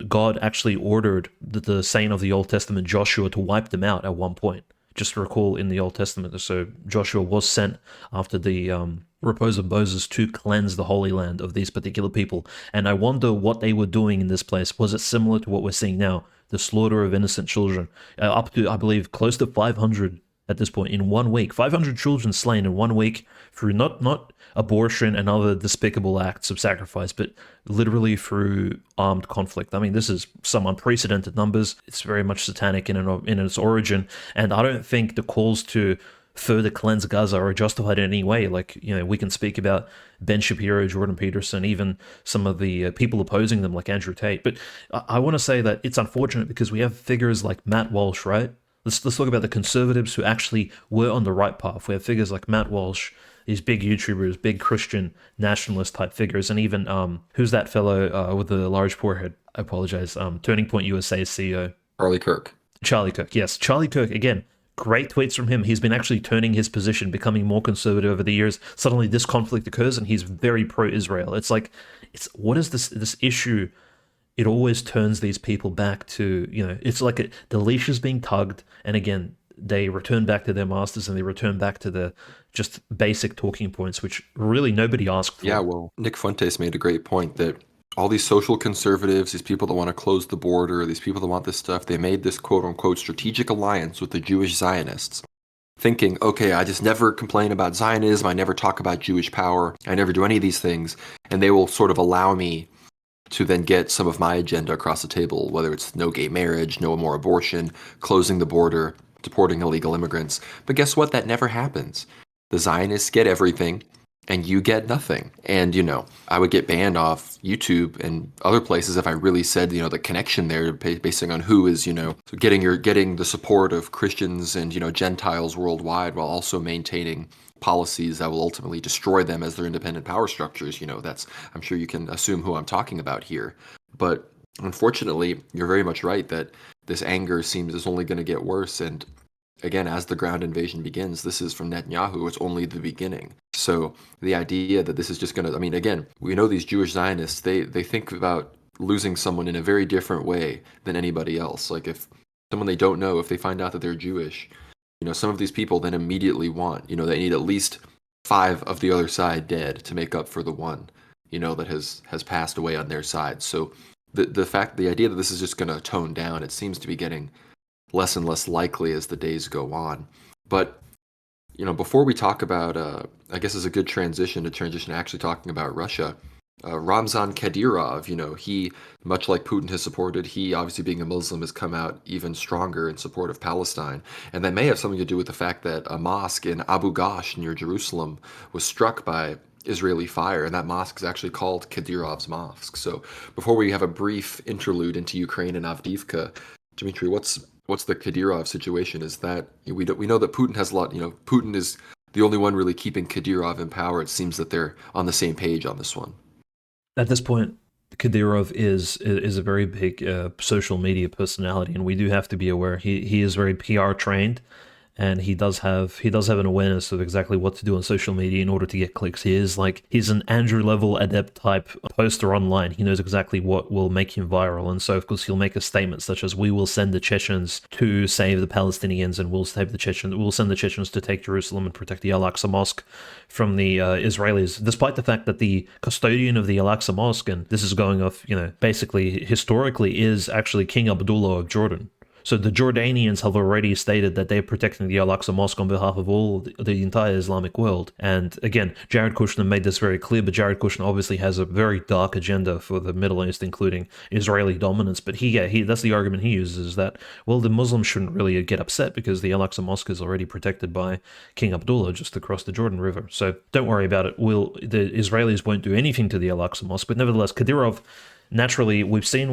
God actually ordered the saint of the Old Testament, Joshua, to wipe them out at one point. Just recall in the Old Testament. So Joshua was sent after the repose of Moses to cleanse the Holy Land of these particular people. And I wonder what they were doing in this place. Was it similar to what we're seeing now? The slaughter of innocent children, up to, I believe, close to 500 at this point in 1 week. 500 children slain in 1 week through not abortion and other despicable acts of sacrifice, but literally through armed conflict. I mean, this is some unprecedented numbers. It's very much satanic in its origin, and I don't think the calls to further cleanse Gaza are justified in any way. Like, we can speak about Ben Shapiro, Jordan Peterson, even some of the people opposing them like Andrew Tate. But I want to say that it's unfortunate because we have figures like Matt Walsh, right? Let's talk about the conservatives who actually were on the right path. We have figures like Matt Walsh, these big YouTubers, big Christian nationalist type figures, and even who's that fellow with the large forehead? I apologize. Turning Point USA's CEO. Charlie Kirk, yes. Charlie Kirk, again, great tweets from him. He's been actually turning his position, becoming more conservative over the years. Suddenly this conflict occurs and he's very pro-Israel. It's like, what is this issue? It always turns these people back to, it's like the leash is being tugged, and again, they return back to their masters and they return back to the just basic talking points, which really nobody asked for. Yeah, well, Nick Fuentes made a great point that all these social conservatives, these people that want to close the border, these people that want this stuff, they made this quote-unquote strategic alliance with the Jewish Zionists, thinking, okay, I just never complain about Zionism, I never talk about Jewish power, I never do any of these things, and they will sort of allow me to then get some of my agenda across the table, whether it's no gay marriage, no more abortion, closing the border, deporting illegal immigrants. But guess what? That never happens. The Zionists get everything, and you get nothing. And, I would get banned off YouTube and other places if I really said, the connection there, basing on who is, getting the support of Christians and, Gentiles worldwide while also maintaining policies that will ultimately destroy them as their independent power structures. I'm sure you can assume who I'm talking about here. But unfortunately, you're very much right that this anger seems is only going to get worse. And again, as the ground invasion begins, this is from Netanyahu, it's only the beginning. So the idea that this is just going to, again, we know these Jewish Zionists, they think about losing someone in a very different way than anybody else. Like if someone they don't know, if they find out that they're Jewish, some of these people then immediately want, they need at least 5 of the other side dead to make up for the one, that has passed away on their side. So the idea that this is just going to tone down, it seems to be getting less and less likely as the days go on. But, before we talk about, I guess is a good transition to actually talking about Russia. Ramzan Kadyrov, he, much like Putin has supported, he obviously being a Muslim has come out even stronger in support of Palestine. And that may have something to do with the fact that a mosque in Abu Ghosh near Jerusalem was struck by Israeli fire, and that mosque is actually called Kadyrov's Mosque. So before we have a brief interlude into Ukraine and Avdiivka, Dmitry, what's the Kadyrov situation? Is that we know that Putin has a lot, Putin is the only one really keeping Kadyrov in power. It seems that they're on the same page on this one. At this point, Kadyrov is a very big social media personality, and we do have to be aware he is very PR trained, and he does have an awareness of exactly what to do on social media in order to get clicks. He's an Andrew level adept type poster online. He knows exactly what will make him viral, and so of course he'll make a statement such as, "We will send the Chechens to save the Palestinians, and we'll send the Chechens to take Jerusalem and protect the Al-Aqsa Mosque from the Israelis," despite the fact that the custodian of the Al-Aqsa Mosque, and this is going off, basically historically, is actually King Abdullah of Jordan. So the Jordanians have already stated that they're protecting the Al-Aqsa Mosque on behalf of all the entire Islamic world. And again, Jared Kushner made this very clear, but Jared Kushner obviously has a very dark agenda for the Middle East, including Israeli dominance. But that's the argument he uses, is that, well, the Muslims shouldn't really get upset because the Al-Aqsa Mosque is already protected by King Abdullah just across the Jordan River. So don't worry about it. The Israelis won't do anything to the Al-Aqsa Mosque. But nevertheless, Kadyrov, naturally, we've seen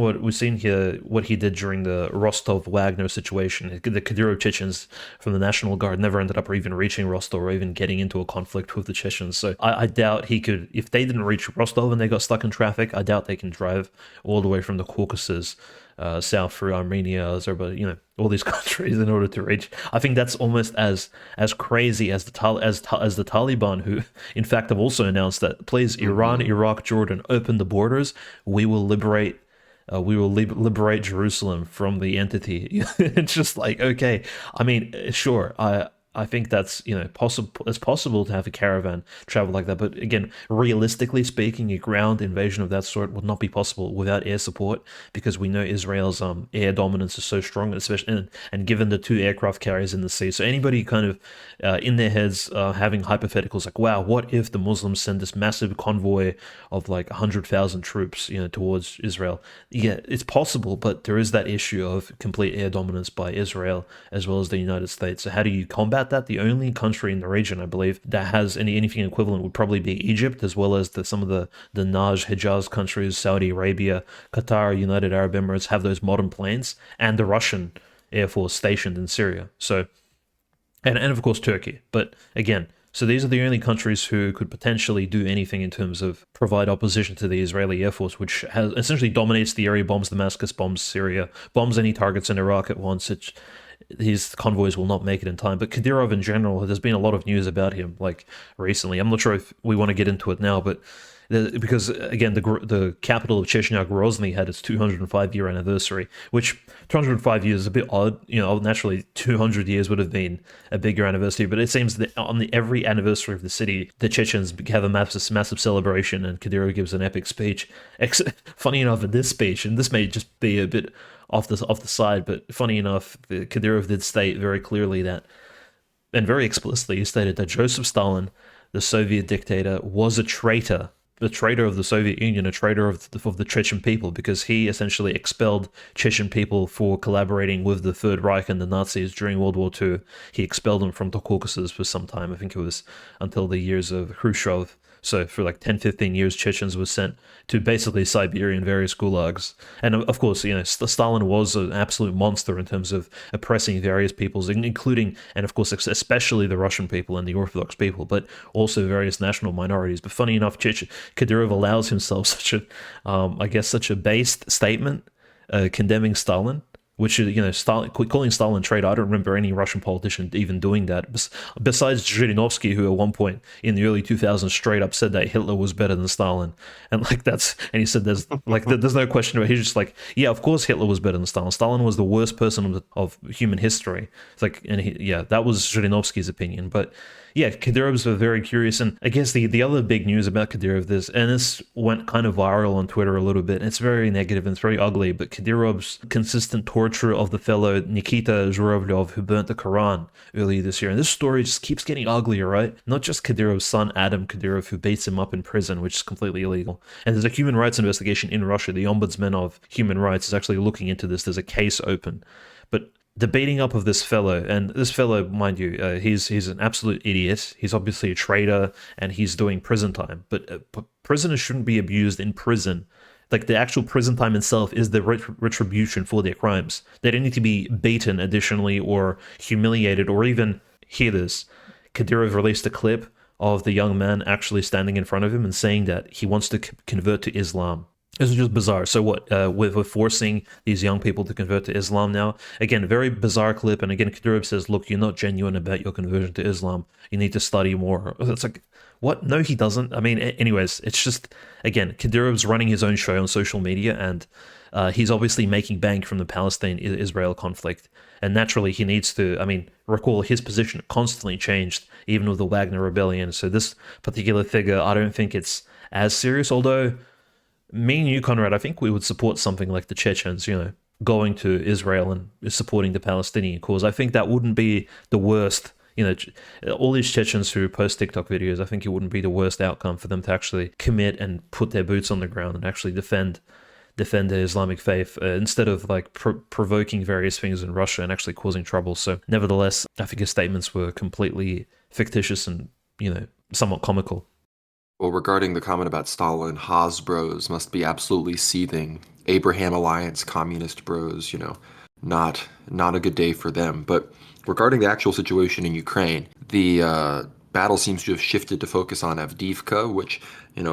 here what he did during the Rostov Wagner situation. The Kadyrov Chechens from the National Guard never ended up even reaching Rostov or even getting into a conflict with the Chechens. So I doubt he could, if they didn't reach Rostov and they got stuck in traffic, I doubt they can drive all the way from the Caucasus south through Armenia, Azerbaijan, all these countries in order to reach. I think that's almost as crazy as the Taliban, who in fact have also announced that, please, Iran, Iraq, Jordan, open the borders. We will liberate Jerusalem from the entity. It's just like, okay, I mean, sure, I think that's possible. It's possible to have a caravan travel like that, but again, realistically speaking, a ground invasion of that sort would not be possible without air support, because we know Israel's air dominance is so strong, especially and given the 2 aircraft carriers in the sea. So anybody kind of in their heads having hypotheticals like, wow, what if the Muslims send this massive convoy of like 100,000 troops towards Israel? Yeah, it's possible, but there is that issue of complete air dominance by Israel as well as the United States. So how do you combat that? The only country in the region, I believe, that has anything equivalent would probably be Egypt, as well as some of the Najd, Hijaz countries, Saudi Arabia, Qatar, United Arab Emirates have those modern planes, and the Russian Air Force stationed in Syria. So, and of course Turkey. But again, so these are the only countries who could potentially do anything in terms of provide opposition to the Israeli Air Force, which has essentially dominates the area, bombs Damascus, bombs Syria, bombs any targets in Iraq at once. His convoys will not make it in time. But Kadyrov in general, there's been a lot of news about him like recently. I'm not sure if we want to get into it now, but because again, the capital of Chechnya, Grozny, had its 205-year anniversary, which 205 years is a bit odd. Naturally 200 years would have been a bigger anniversary, but it seems that on every anniversary of the city, the Chechens have a massive celebration, and Kadyrov gives an epic speech. Funny enough, in this speech, and this may just be a bit off the side, but funny enough, Kadyrov did state very clearly that, and very explicitly, he stated that Joseph Stalin, the Soviet dictator, was a traitor of the Soviet Union, a traitor of the Chechen people, because he essentially expelled Chechen people for collaborating with the Third Reich and the Nazis during World War II. He expelled them from the Caucasus for some time. I think it was until the years of Khrushchev. So for like 10, 15 years, Chechens were sent to basically Siberia and various gulags. And of course, Stalin was an absolute monster in terms of oppressing various peoples, including, and of course, especially the Russian people and the Orthodox people, but also various national minorities. But funny enough, Kadyrov allows himself such a based statement condemning Stalin, which is, calling Stalin traitor. I don't remember any Russian politician even doing that, besides Zhirinovsky, who at one point in the early 2000s straight up said that Hitler was better than Stalin, and he said there's no question about it. He's just like, yeah, of course Hitler was better than Stalin. Stalin was the worst person of human history. It's like, that was Zhirinovsky's opinion, but. Yeah, Kadyrov's very curious, and I guess the other big news about Kadyrov, this went kind of viral on Twitter a little bit. It's very negative and it's very ugly, but Kadyrov's consistent tour portrait of the fellow Nikita Zhuravlyov who burnt the Quran earlier this year. And this story just keeps getting uglier, right? Not just Kadyrov's son, Adam Kadyrov, who beats him up in prison, which is completely illegal. And there's a human rights investigation in Russia. The Ombudsman of Human Rights is actually looking into this. There's a case open. But the beating up of this fellow, and this fellow, mind you, he's an absolute idiot. He's obviously a traitor, and he's doing prison time. But prisoners shouldn't be abused in prison. Like, the actual prison time itself is the retribution for their crimes. They don't need to be beaten additionally or humiliated or even, hear this, Kadyrov released a clip of the young man actually standing in front of him and saying that he wants to convert to Islam. This is just bizarre. So what, we're forcing these young people to convert to Islam now? Again, very bizarre clip. And again, Kadyrov says, look, you're not genuine about your conversion to Islam. You need to study more. It's like, what? No, he doesn't. I mean, anyways, it's just, again, Kadyrov's running his own show on social media, and he's obviously making bank from the Palestine-Israel conflict. And naturally, he needs to, I mean, recall his position constantly changed, even with the Wagner rebellion. So this particular figure, I don't think it's as serious, although me and you, Conrad, I think we would support something like the Chechens, going to Israel and supporting the Palestinian cause. I think that wouldn't be the worst. All these Chechens who post TikTok videos, I think it wouldn't be the worst outcome for them to actually commit and put their boots on the ground and actually defend the Islamic faith instead of like provoking various things in Russia and actually causing trouble. So nevertheless, I think his statements were completely fictitious and, somewhat comical. Well, regarding the comment about Stalin, Haas bros must be absolutely seething. Abraham Alliance, communist bros, not a good day for them. But regarding the actual situation in Ukraine, the battle seems to have shifted to focus on Avdiivka, which,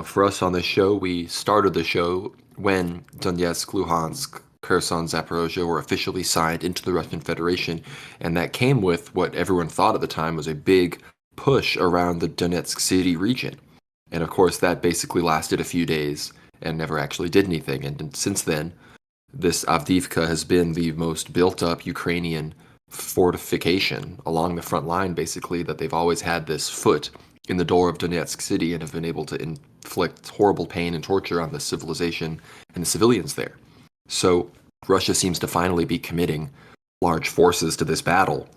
for us on this show, we started the show when Donetsk, Luhansk, Kherson, Zaporozhye were officially signed into the Russian Federation, and that came with what everyone thought at the time was a big push around the Donetsk city region. And of course, that basically lasted a few days and never actually did anything. And since then, this Avdiivka has been the most built-up Ukrainian fortification along the front line, basically, that they've always had this foot in the door of Donetsk city and have been able to inflict horrible pain and torture on the civilization and the civilians there. So Russia seems to finally be committing large forces to this battle.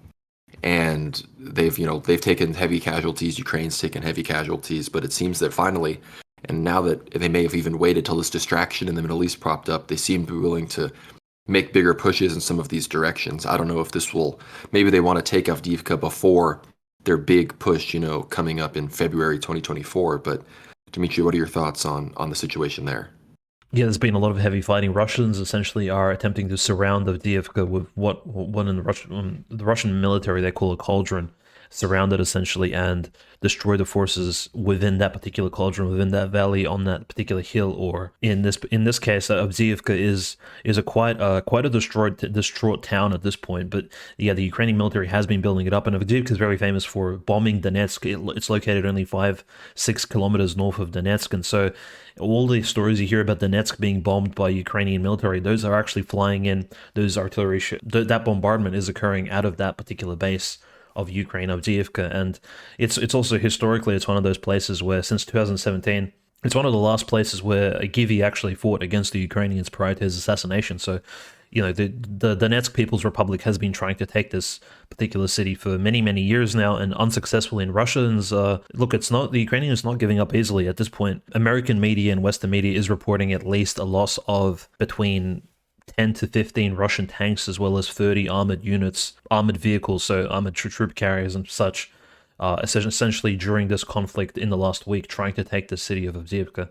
And they've taken heavy casualties. Ukraine's taken heavy casualties, but it seems that finally, and now that they may have even waited till this distraction in the Middle East propped up, they seem to be willing to make bigger pushes in some of these directions. I don't know if this will, maybe they want to take Avdiivka before their big push, coming up in February 2024. But Dimitri, what are your thoughts on the situation there? Yeah, there's been a lot of heavy fighting. Russians essentially are attempting to surround Avdiivka with what in the Russian military they call a cauldron, surround it essentially and destroy the forces within that particular cauldron, within that valley, on that particular hill. Or in this case, Avdiivka is a quite a distraught town at this point. But yeah, the Ukrainian military has been building it up, and Avdiivka is very famous for bombing Donetsk. It's located only 5-6 kilometers north of Donetsk, and so all the stories you hear about Donetsk being bombed by Ukrainian military, those are actually flying in. Those artillery that bombardment is occurring out of that particular base of Ukraine, Avdiivka. And it's also historically, it's one of those places where since 2017, it's one of the last places where a Givi actually fought against the Ukrainians prior to his assassination. So, the Donetsk People's Republic has been trying to take this particular city for many, many years now, and unsuccessfully. And Russians, look, the Ukrainians not giving up easily at this point. American media and Western media is reporting at least a loss of between 10 to 15 Russian tanks, as well as 30 armored units, armored vehicles, so armored troop carriers and such, essentially during this conflict in the last week, trying to take the city of Avdiivka.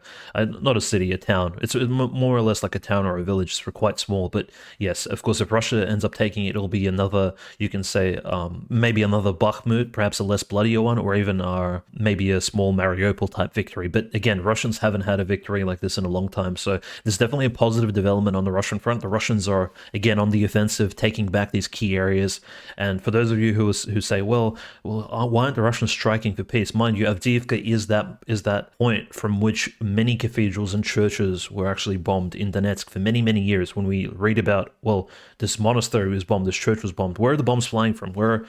Not a city, a town. It's more or less like a town or a village. It's quite small, but yes, of course, if Russia ends up taking it, it'll be another, you can say, maybe another Bakhmut, perhaps a less bloodier one, or even maybe a small Mariupol type victory. But again, Russians haven't had a victory like this in a long time, so there's definitely a positive development on the Russian front. The Russians are, again, on the offensive, taking back these key areas. And for those of you who say, well, why aren't the Russians striking for peace? Mind you, Avdiivka is that point from which many cathedrals and churches were actually bombed in Donetsk for many, many years. When we read about, well, this monastery was bombed, this church was bombed, where are the bombs flying from? Where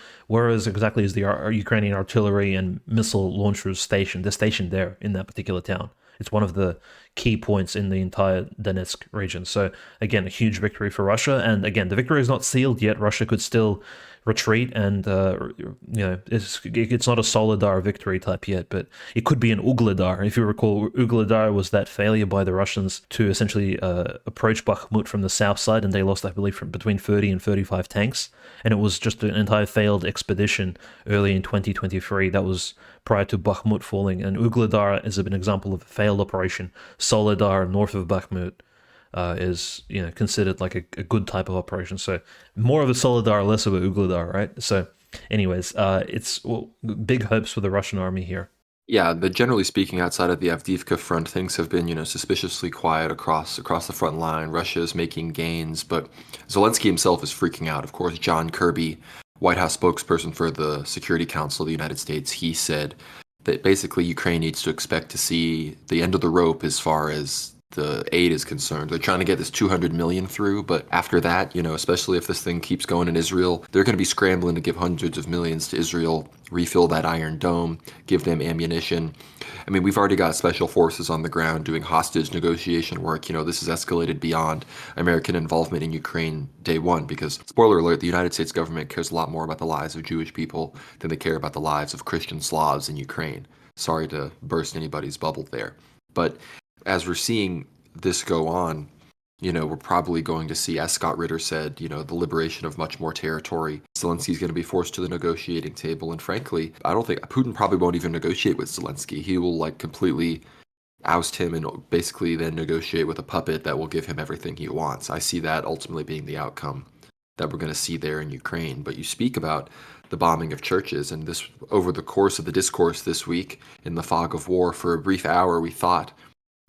exactly is the Ukrainian artillery and missile launchers stationed? They're stationed there in that particular town. It's one of the key points in the entire Donetsk region. So again, a huge victory for Russia. And again, the victory is not sealed yet. Russia could still retreat, and it's not a Solidar victory type yet, but it could be an Ugledar. If you recall, Ugledar was that failure by the Russians to essentially approach Bakhmut from the south side, and they lost, I believe, from between 30 and 35 tanks, and it was just an entire failed expedition early in 2023. That was prior to Bakhmut falling, and Ugledar is an example of a failed operation. Solidar, north of Bakhmut, is considered like a good type of operation. So more of a Solidar, less of a Ugledar, right? So, anyways, it's big hopes for the Russian army here. Yeah, but generally speaking, outside of the Avdiivka front, things have been, suspiciously quiet across the front line. Russia is making gains, but Zelensky himself is freaking out. Of course, John Kirby, White House spokesperson for the Security Council of the United States, he said that basically Ukraine needs to expect to see the end of the rope as far as the aid is concerned. They're trying to get this 200 million through, but after that, especially if this thing keeps going in Israel, they're going to be scrambling to give hundreds of millions to Israel, refill that Iron Dome, give them ammunition. I mean, we've already got special forces on the ground doing hostage negotiation work. This has escalated beyond American involvement in Ukraine day one, because, spoiler alert, the United States government cares a lot more about the lives of Jewish people than they care about the lives of Christian Slavs in Ukraine. Sorry to burst anybody's bubble there. But as we're seeing this go on, we're probably going to see, as Scott Ritter said, the liberation of much more territory. Zelensky's going to be forced to the negotiating table. And frankly, I don't think Putin probably won't even negotiate with Zelensky. He will completely oust him and basically then negotiate with a puppet that will give him everything he wants. I see that ultimately being the outcome that we're going to see there in Ukraine. But you speak about the bombing of churches, and this, over the course of the discourse this week in the fog of war, for a brief hour, we thought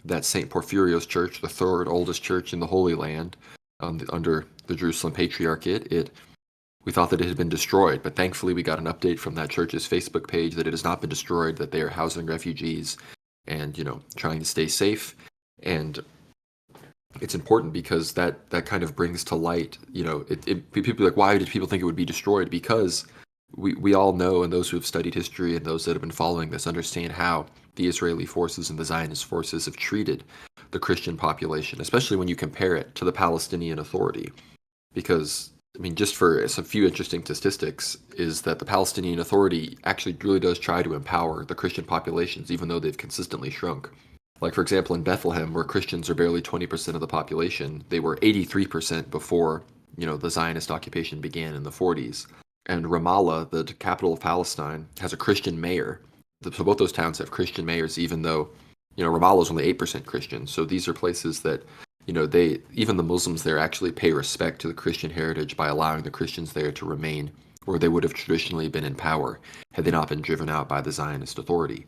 that St. Porphyrios Church, the third oldest church in the Holy Land, under the Jerusalem Patriarchate, we thought that it had been destroyed, but thankfully we got an update from that church's Facebook page that it has not been destroyed, that they are housing refugees and, trying to stay safe. And it's important because that kind of brings to light, people are like, why did people think it would be destroyed? Because we all know, and those who have studied history and those that have been following this understand how the Israeli forces and the Zionist forces have treated the Christian population, especially when you compare it to the Palestinian Authority. Because, just for some few interesting statistics, is that the Palestinian Authority actually really does try to empower the Christian populations, even though they've consistently shrunk. Like, for example, in Bethlehem, where Christians are barely 20% of the population, they were 83% before, the Zionist occupation began in the 40s. And Ramallah, the capital of Palestine, has a Christian mayor. So both those towns have Christian mayors, even though, Ramallah is only 8% Christian. So these are places that, even the Muslims there actually pay respect to the Christian heritage by allowing the Christians there to remain where they would have traditionally been in power had they not been driven out by the Zionist Authority.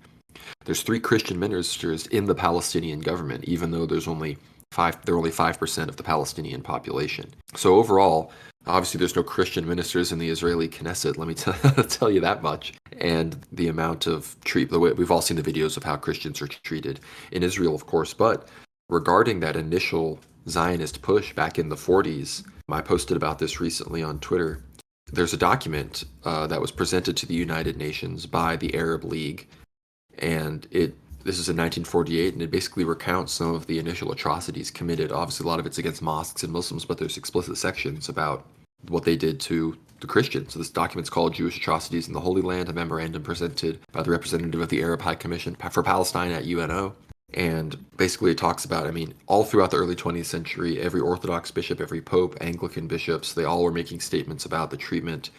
There's 3 Christian ministers in the Palestinian government, even though they're only 5% of the Palestinian population. So overall, obviously there's no Christian ministers in the Israeli Knesset, let me tell you that much. And the amount of we've all seen the videos of how Christians are treated in Israel, of course, but regarding that initial Zionist push back in the 40s, I posted about this recently on Twitter. There's a document that was presented to the United Nations by the Arab League, and this is in 1948, and it basically recounts some of the initial atrocities committed. Obviously, a lot of it's against mosques and Muslims, but there's explicit sections about what they did to the Christians. So this document's called Jewish Atrocities in the Holy Land, a memorandum presented by the representative of the Arab High Commission for Palestine at UNO. And basically it talks about, all throughout the early 20th century, every Orthodox bishop, every Pope, Anglican bishops, they all were making statements about the treatment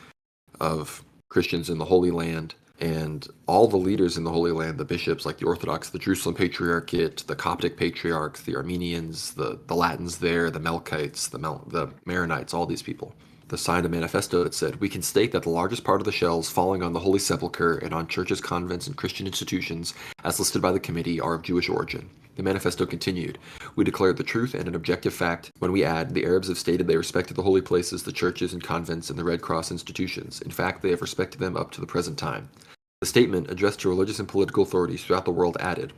of Christians in the Holy Land. And all the leaders in the Holy Land, the bishops, like the Orthodox, the Jerusalem Patriarchate, the Coptic Patriarchs, the Armenians, the Latins there, the Melkites, the Maronites, all these people, they signed a manifesto that said, "We can state that the largest part of the shells falling on the Holy Sepulchre and on churches, convents, and Christian institutions, as listed by the committee, are of Jewish origin." The manifesto continued, "We declared the truth and an objective fact when we add, the Arabs have stated they respected the holy places, the churches and convents, and the Red Cross institutions. In fact, they have respected them up to the present time." The statement, addressed to religious and political authorities throughout the world, added,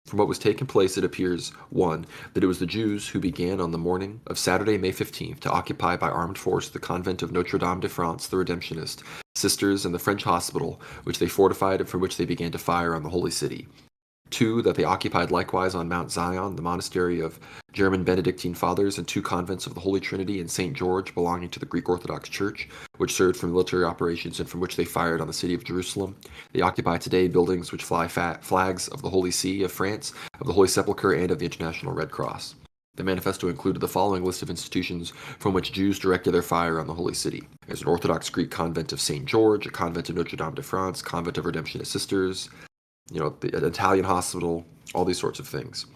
"From what was taking place, it appears, 1. That it was the Jews who began on the morning of Saturday, May 15th, to occupy by armed force the convent of Notre Dame de France, the Redemptionist, sisters, and the French hospital, which they fortified and from which they began to fire on the Holy City. 2, that they occupied likewise on Mount Zion, the monastery of German Benedictine Fathers, and 2 convents of the Holy Trinity in St. George belonging to the Greek Orthodox Church, which served for military operations and from which they fired on the city of Jerusalem. They occupy today buildings which fly flags of the Holy See of France, of the Holy Sepulchre, and of the International Red Cross. The manifesto included the following list of institutions from which Jews directed their fire on the Holy City. There's an Orthodox Greek convent of St. George, a convent of Notre Dame de France, convent of Redemptionist Sisters, an Italian hospital, all these sorts of things.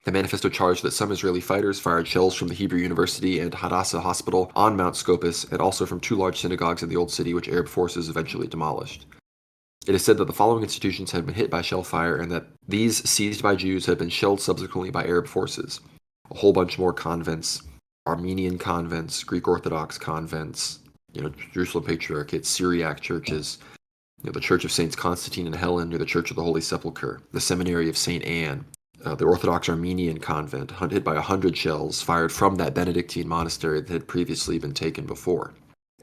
The manifesto charged that some Israeli fighters fired shells from the Hebrew University and Hadassah Hospital on Mount Scopus, and also from 2 large synagogues in the Old City, which Arab forces eventually demolished. It is said that the following institutions had been hit by shell fire, and that these seized by Jews had been shelled subsequently by Arab forces. A whole bunch more convents, Armenian convents, Greek Orthodox convents, Jerusalem Patriarchate, Syriac churches, the Church of Saints Constantine and Helen, or the Church of the Holy Sepulchre, the Seminary of St. Anne, the Orthodox Armenian convent, hit by 100 shells fired from that Benedictine monastery that had previously been taken before.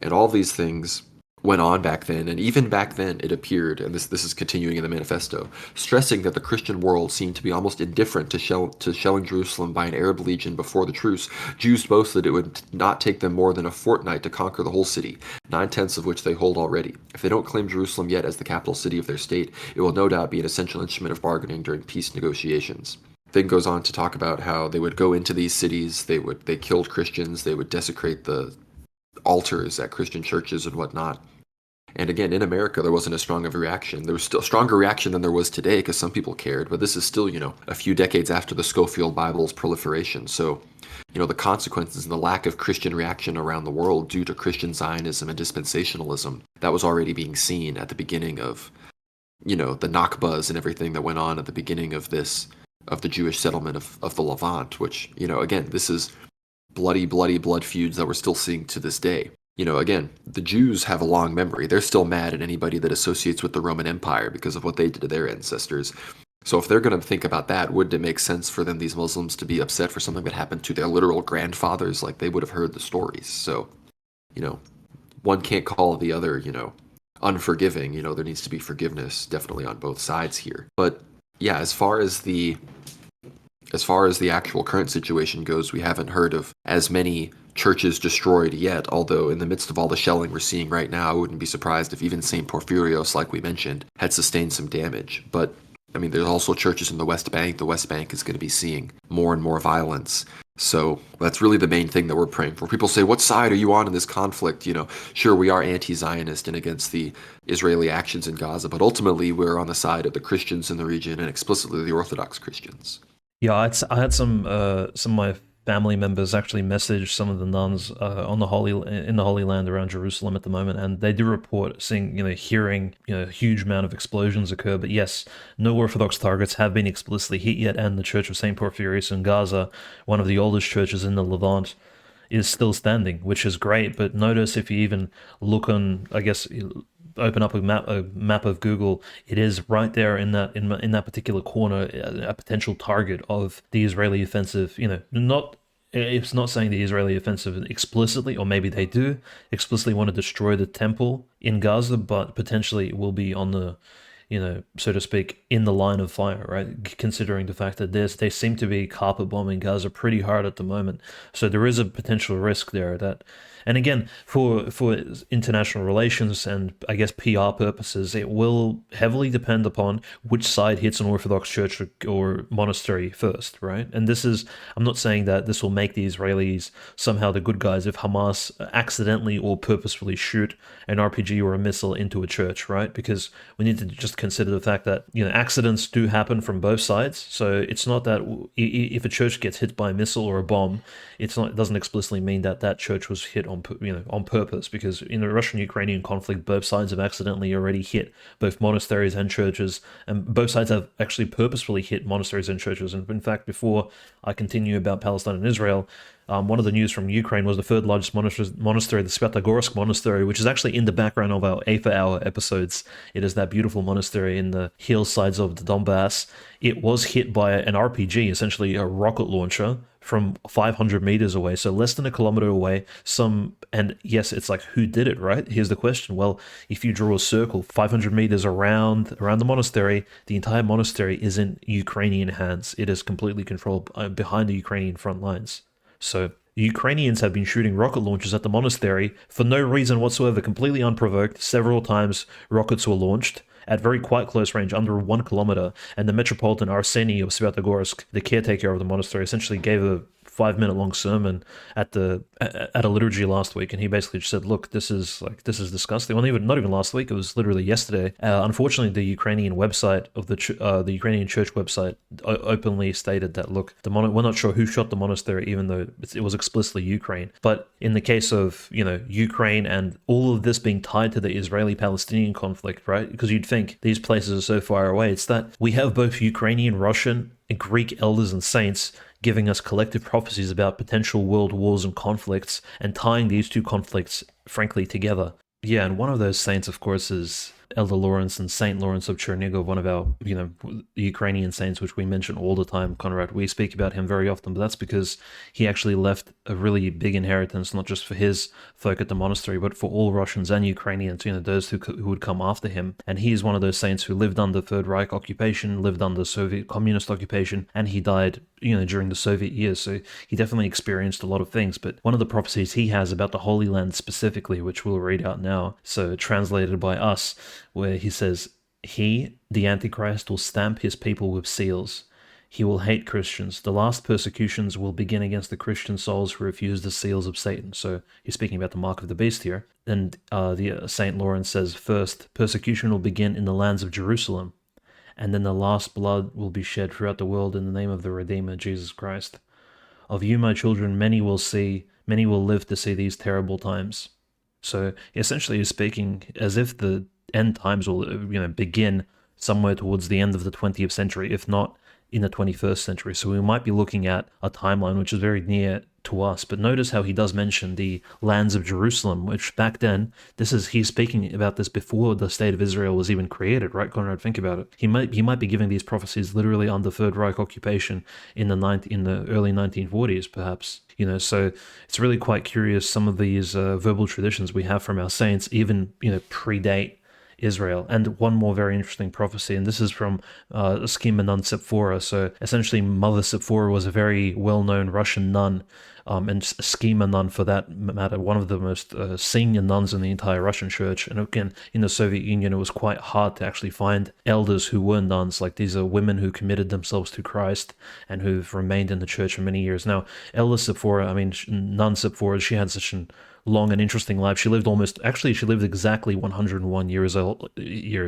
And all these things went on back then, and even back then it appeared, and this is continuing in the manifesto, stressing that the Christian world seemed to be almost indifferent to shelling Jerusalem by an Arab legion before the truce. Jews boasted it would not take them more than a fortnight to conquer the whole city, 9/10 of which they hold already. If they don't claim Jerusalem yet as the capital city of their state, it will no doubt be an essential instrument of bargaining during peace negotiations. Then goes on to talk about how they would go into these cities, they killed Christians, they would desecrate the altars at Christian churches and whatnot. And again, in America, there wasn't as strong of a reaction. There was still a stronger reaction than there was today because some people cared, but this is still, a few decades after the Schofield Bible's proliferation. So, the consequences and the lack of Christian reaction around the world due to Christian Zionism and dispensationalism, that was already being seen at the beginning of, the Nakbas and everything that went on at the beginning of the Jewish settlement of the Levant, which, again, this is bloody blood feuds that we're still seeing to this day. Again, the Jews have a long memory. They're still mad at anybody that associates with the Roman Empire because of what they did to their ancestors. So if they're going to think about that, wouldn't it make sense for them, these Muslims, to be upset for something that happened to their literal grandfathers? Like, they would have heard the stories. So, one can't call the other, unforgiving. There needs to be forgiveness definitely on both sides here. But yeah, as far as the actual current situation goes, we haven't heard of as many churches destroyed yet, although in the midst of all the shelling we're seeing right now, I wouldn't be surprised if even St. Porphyrios, like we mentioned, had sustained some damage. But, there's also churches in the West Bank. The West Bank is going to be seeing more and more violence. So that's really the main thing that we're praying for. People say, what side are you on in this conflict? Sure, we are anti-Zionist and against the Israeli actions in Gaza, but ultimately we're on the side of the Christians in the region and explicitly the Orthodox Christians. Yeah, I had some of my family members actually message some of the nuns in the Holy Land around Jerusalem at the moment, and they do report seeing, hearing, a huge amount of explosions occur. But yes, no Orthodox targets have been explicitly hit yet, and the Church of St. Porphyrios in Gaza, one of the oldest churches in the Levant, is still standing, which is great. But notice, if you even look on, open up a map of Google, it is right there in that particular corner, a potential target of the Israeli offensive. It's not saying the Israeli offensive explicitly, or maybe they do explicitly want to destroy the temple in Gaza, but potentially it will be on the, so to speak, in the line of fire, right? Considering the fact that they seem to be carpet bombing Gaza pretty hard at the moment. So there is a potential risk there that, and again, for international relations and I guess PR purposes, it will heavily depend upon which side hits an Orthodox church or monastery first, right? And I'm not saying that this will make the Israelis somehow the good guys if Hamas accidentally or purposefully shoot an RPG or a missile into a church, right? Because we need to just consider the fact that, accidents do happen from both sides. So it's not that if a church gets hit by a missile or a bomb, it doesn't explicitly mean that church was hit on purpose, because in the Russian-Ukrainian conflict, both sides have accidentally already hit both monasteries and churches, and both sides have actually purposefully hit monasteries and churches. And in fact, before I continue about Palestine and Israel, one of the news from Ukraine was the third largest monastery, the Svyatogorsk Monastery, which is actually in the background of our Aper Hour episodes. It is that beautiful monastery in the hillsides of the Donbass. It was hit by an RPG, essentially a rocket launcher, from 500 meters away, so less than a kilometer away. And yes, it's like, who did it, right? Here's the question. Well, if you draw a circle 500 meters around the monastery, the entire monastery is in Ukrainian hands. It is completely controlled behind the Ukrainian front lines. So Ukrainians have been shooting rocket launchers at the monastery for no reason whatsoever, completely unprovoked. Several times rockets were launched at very quite close range, under 1 kilometer, and the Metropolitan Arseny of Svyatogorsk, the caretaker of the monastery, essentially gave a 5-minute long sermon at a liturgy last week, and he basically just said, "Look, this is disgusting." Well, not even last week; it was literally yesterday. Unfortunately, the Ukrainian website of the Ukrainian church website openly stated that, "Look, we're not sure who shot the monastery, even though it was explicitly Ukraine." But in the case of Ukraine and all of this being tied to the Israeli-Palestinian conflict, right? Because you'd think these places are so far away. It's that we have both Ukrainian, Russian, and Greek elders and saints giving us collective prophecies about potential world wars and conflicts, and tying these two conflicts, frankly, together. Yeah, and one of those saints, of course, is Elder Lawrence and Saint Lawrence of Chernigov, one of our, Ukrainian saints, which we mention all the time, Conrad. We speak about him very often, but that's because he actually left a really big inheritance, not just for his folk at the monastery, but for all Russians and Ukrainians, those who would come after him. And he is one of those saints who lived under Third Reich occupation, lived under Soviet communist occupation, and he died, during the Soviet years. So he definitely experienced a lot of things. But one of the prophecies he has about the Holy Land specifically, which we'll read out now, so translated by us, where he says, "He, the Antichrist, will stamp his people with seals. He will hate Christians. The last persecutions will begin against the Christian souls who refuse the seals of Satan." So he's speaking about the mark of the beast here. And the Saint Lawrence says, "First, persecution will begin in the lands of Jerusalem, and then the last blood will be shed throughout the world in the name of the Redeemer, Jesus Christ. Of you, my children, many will live to see these terrible times." So essentially he's speaking as if the end times will begin somewhere towards the end of the 20th century, if not in the 21st century. So we might be looking at a timeline which is very near to us. But notice how he does mention the lands of Jerusalem, which back then, he's speaking about this before the state of Israel was even created, right, Conrad? Think about it. He might be giving these prophecies literally under Third Reich occupation in the early 1940s, perhaps. So it's really quite curious. Some of these verbal traditions we have from our saints even predate Israel. And one more very interesting prophecy, and this is from Schema Nun Sephora. So essentially, Mother Sephora was a very well-known Russian nun, and Schema Nun, for that matter, one of the most senior nuns in the entire Russian church. And again, in the Soviet Union, it was quite hard to actually find elders who were nuns. Like, these are women who committed themselves to Christ and who've remained in the church for many years. Now, Elder Sephora, Nun Sephora, she had such an long and interesting life. She lived exactly 101 years.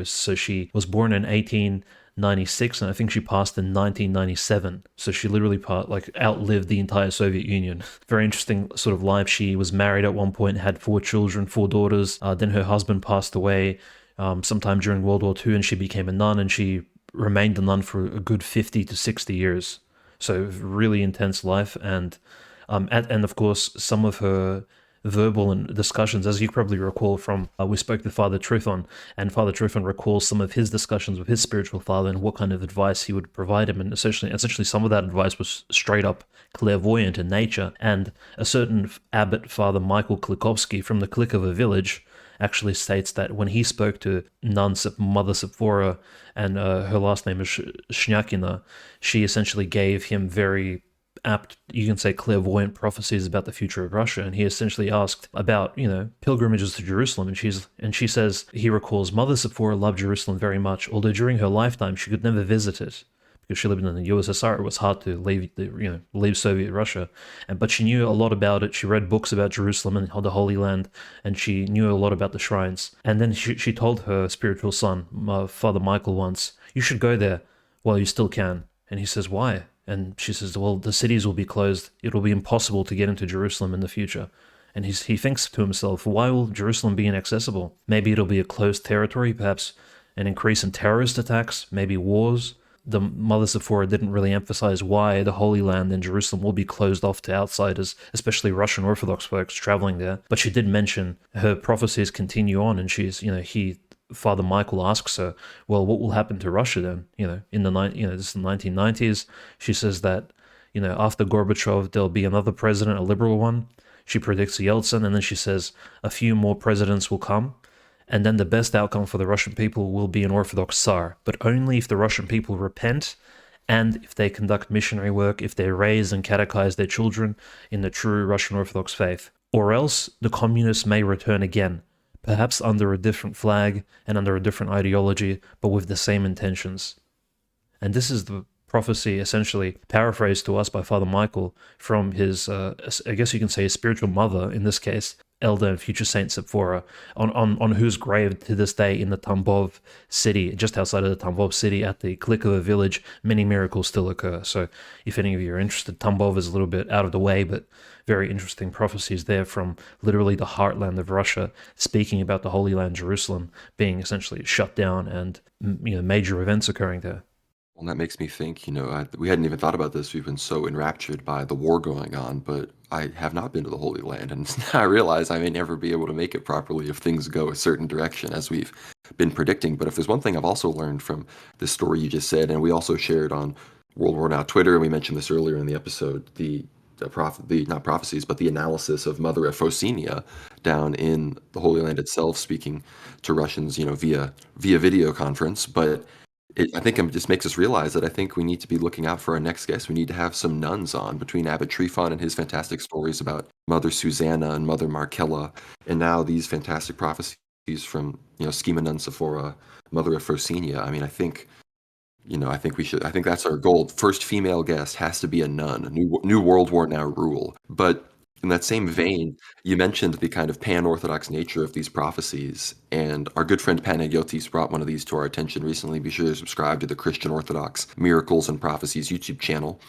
So she was born in 1896, and I think she passed in 1997. So she literally outlived the entire Soviet Union. Very interesting sort of life. She was married at one point, had 4 children, 4 daughters. Then her husband passed away sometime during World War II, and she became a nun, and she remained a nun for a good 50 to 60 years. So really intense life. And of course, some of her verbal and discussions, as you probably recall from, we spoke to Father Trifon, and Father Trifon recalls some of his discussions with his spiritual father and what kind of advice he would provide him. And essentially some of that advice was straight up clairvoyant in nature. And a certain abbot, Father Michael Klikovsky from the Click of a Village, actually states that when he spoke to Mother Sephora, and her last name is Shnyakina, she essentially gave him very apt, you can say, clairvoyant prophecies about the future of Russia. And he essentially asked about, pilgrimages to Jerusalem. And she says, he recalls, Mother Sephora loved Jerusalem very much, although during her lifetime she could never visit it because she lived in the USSR. It was hard to leave Soviet Russia. But she knew a lot about it. She read books about Jerusalem and the Holy Land, and she knew a lot about the shrines. And then she told her spiritual son, Father Michael, once, "You should go there while you still can." And he says, "Why?" And she says, "Well, the cities will be closed. It will be impossible to get into Jerusalem in the future." And he thinks to himself, why will Jerusalem be inaccessible? Maybe it'll be a closed territory, perhaps an increase in terrorist attacks, maybe wars. The Mother Sephora didn't really emphasize why the Holy Land in Jerusalem will be closed off to outsiders, especially Russian Orthodox folks traveling there. But she did mention her prophecies continue on, and Father Michael asks her, well, what will happen to Russia then? In the 1990s, she says that, After Gorbachev, there'll be another president, a liberal one. She predicts Yeltsin, and then she says a few more presidents will come. And then the best outcome for the Russian people will be an Orthodox Tsar, but only if the Russian people repent and if they conduct missionary work, if they raise and catechize their children in the true Russian Orthodox faith. Or else the communists may return again, perhaps under a different flag and under a different ideology, but with the same intentions. And this is the prophecy essentially paraphrased to us by Father Michael from his, I guess you can say, his spiritual mother, in this case, Elder and future Saint Sephora, on whose grave to this day in the Tambov city, just outside of the Tambov city at the click of a village, many miracles still occur. So if any of you are interested, Tambov is a little bit out of the way, but very interesting prophecies there from literally the heartland of Russia, speaking about the Holy Land, Jerusalem, being essentially shut down and major events occurring there. Well, that makes me think, we hadn't even thought about this. We've been so enraptured by the war going on, but I have not been to the Holy Land. And now I realize I may never be able to make it properly if things go a certain direction, as we've been predicting. But if there's one thing I've also learned from this story you just said, and we also shared on World War Now Twitter, and we mentioned this earlier in the episode, the not prophecies, but the analysis of Mother Ephrosinia down in the Holy Land itself, speaking to Russians, via video conference. But I think it just makes us realize that I think we need to be looking out for our next guest. We need to have some nuns on, between Abbot Trifon and his fantastic stories about Mother Susanna and Mother Markella, and now these fantastic prophecies from, Schema Nun Sephora, Mother Ephrosinia. I mean, I think we should. I think that's our goal. First female guest has to be a nun. A new World War Now rule. But in that same vein, you mentioned the kind of pan-Orthodox nature of these prophecies, and our good friend Panagiotis brought one of these to our attention recently. Be sure to subscribe to the Christian Orthodox Miracles and Prophecies YouTube channel.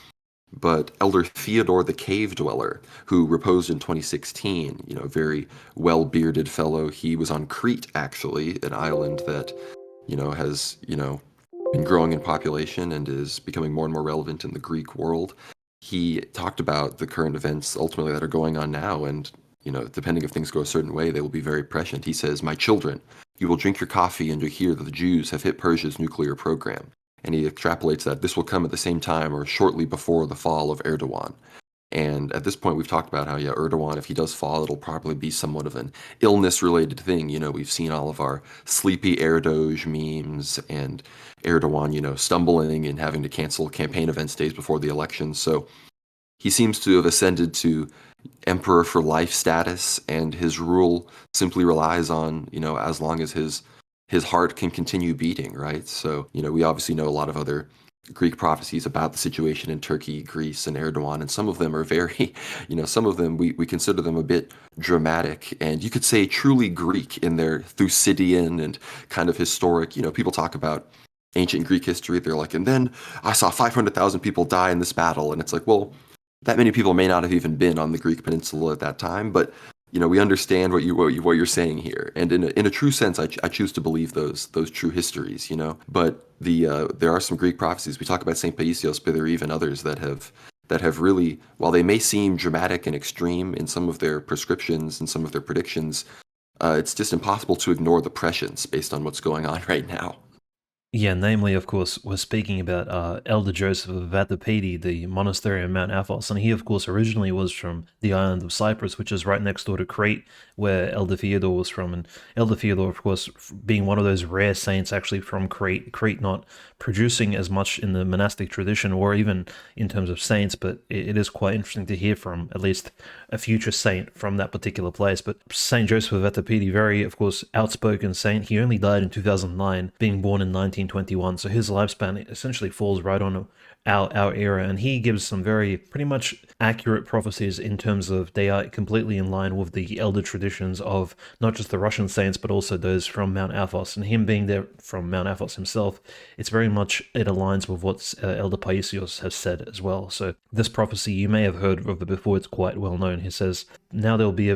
But Elder Theodore the Cave Dweller, who reposed in 2016, very well-bearded fellow. He was on Crete, actually, an island that, has, been growing in population and is becoming more and more relevant in the Greek world. He talked about the current events ultimately that are going on now, and depending if things go a certain way, they will be very prescient. He says, "My children, you will drink your coffee and you hear that the Jews have hit Persia's nuclear program." And he extrapolates that this will come at the same time or shortly before the fall of Erdogan. And at this point, we've talked about how, Erdogan, if he does fall, it'll probably be somewhat of an illness-related thing. We've seen all of our sleepy Erdogan memes and Erdogan, stumbling and having to cancel campaign events days before the election. So he seems to have ascended to emperor for life status, and his rule simply relies on, as long as his heart can continue beating, right? So, we obviously know a lot of other Greek prophecies about the situation in Turkey, Greece, and Erdogan, and some of them are very, some of them we consider them a bit dramatic, and you could say truly Greek in their Thucydidean and kind of historic. People talk about ancient Greek history. They're like, and then I saw 500,000 people die in this battle, and it's like, well, that many people may not have even been on the Greek peninsula at that time, but we understand what you're saying here, and in a true sense, I choose to believe those true histories, But there are some Greek prophecies. We talk about Saint Paisios, but there are even others that have really, while they may seem dramatic and extreme in some of their prescriptions and some of their predictions, it's just impossible to ignore the prescience based on what's going on right now. Yeah, namely, of course, we're speaking about Elder Joseph of Avdiivka, the monastery on Mount Athos, and he, of course, originally was from the island of Cyprus, which is right next door to Crete, where Elder Theodore was from. And Elder Theodore, of course, being one of those rare saints actually from Crete not producing as much in the monastic tradition or even in terms of saints, but it is quite interesting to hear from at least a future saint from that particular place. But Saint Joseph of Avdiivka, very, of course, outspoken saint. He only died in 2009, being born in 1921, so his lifespan essentially falls right on our era, and he gives some very pretty much accurate prophecies in terms of they are completely in line with the elder traditions of not just the Russian saints but also those from Mount Athos. And him being there from Mount Athos himself, it aligns with what Elder Paisios has said as well. So this prophecy, you may have heard of it before, it's quite well known. He says, now there will be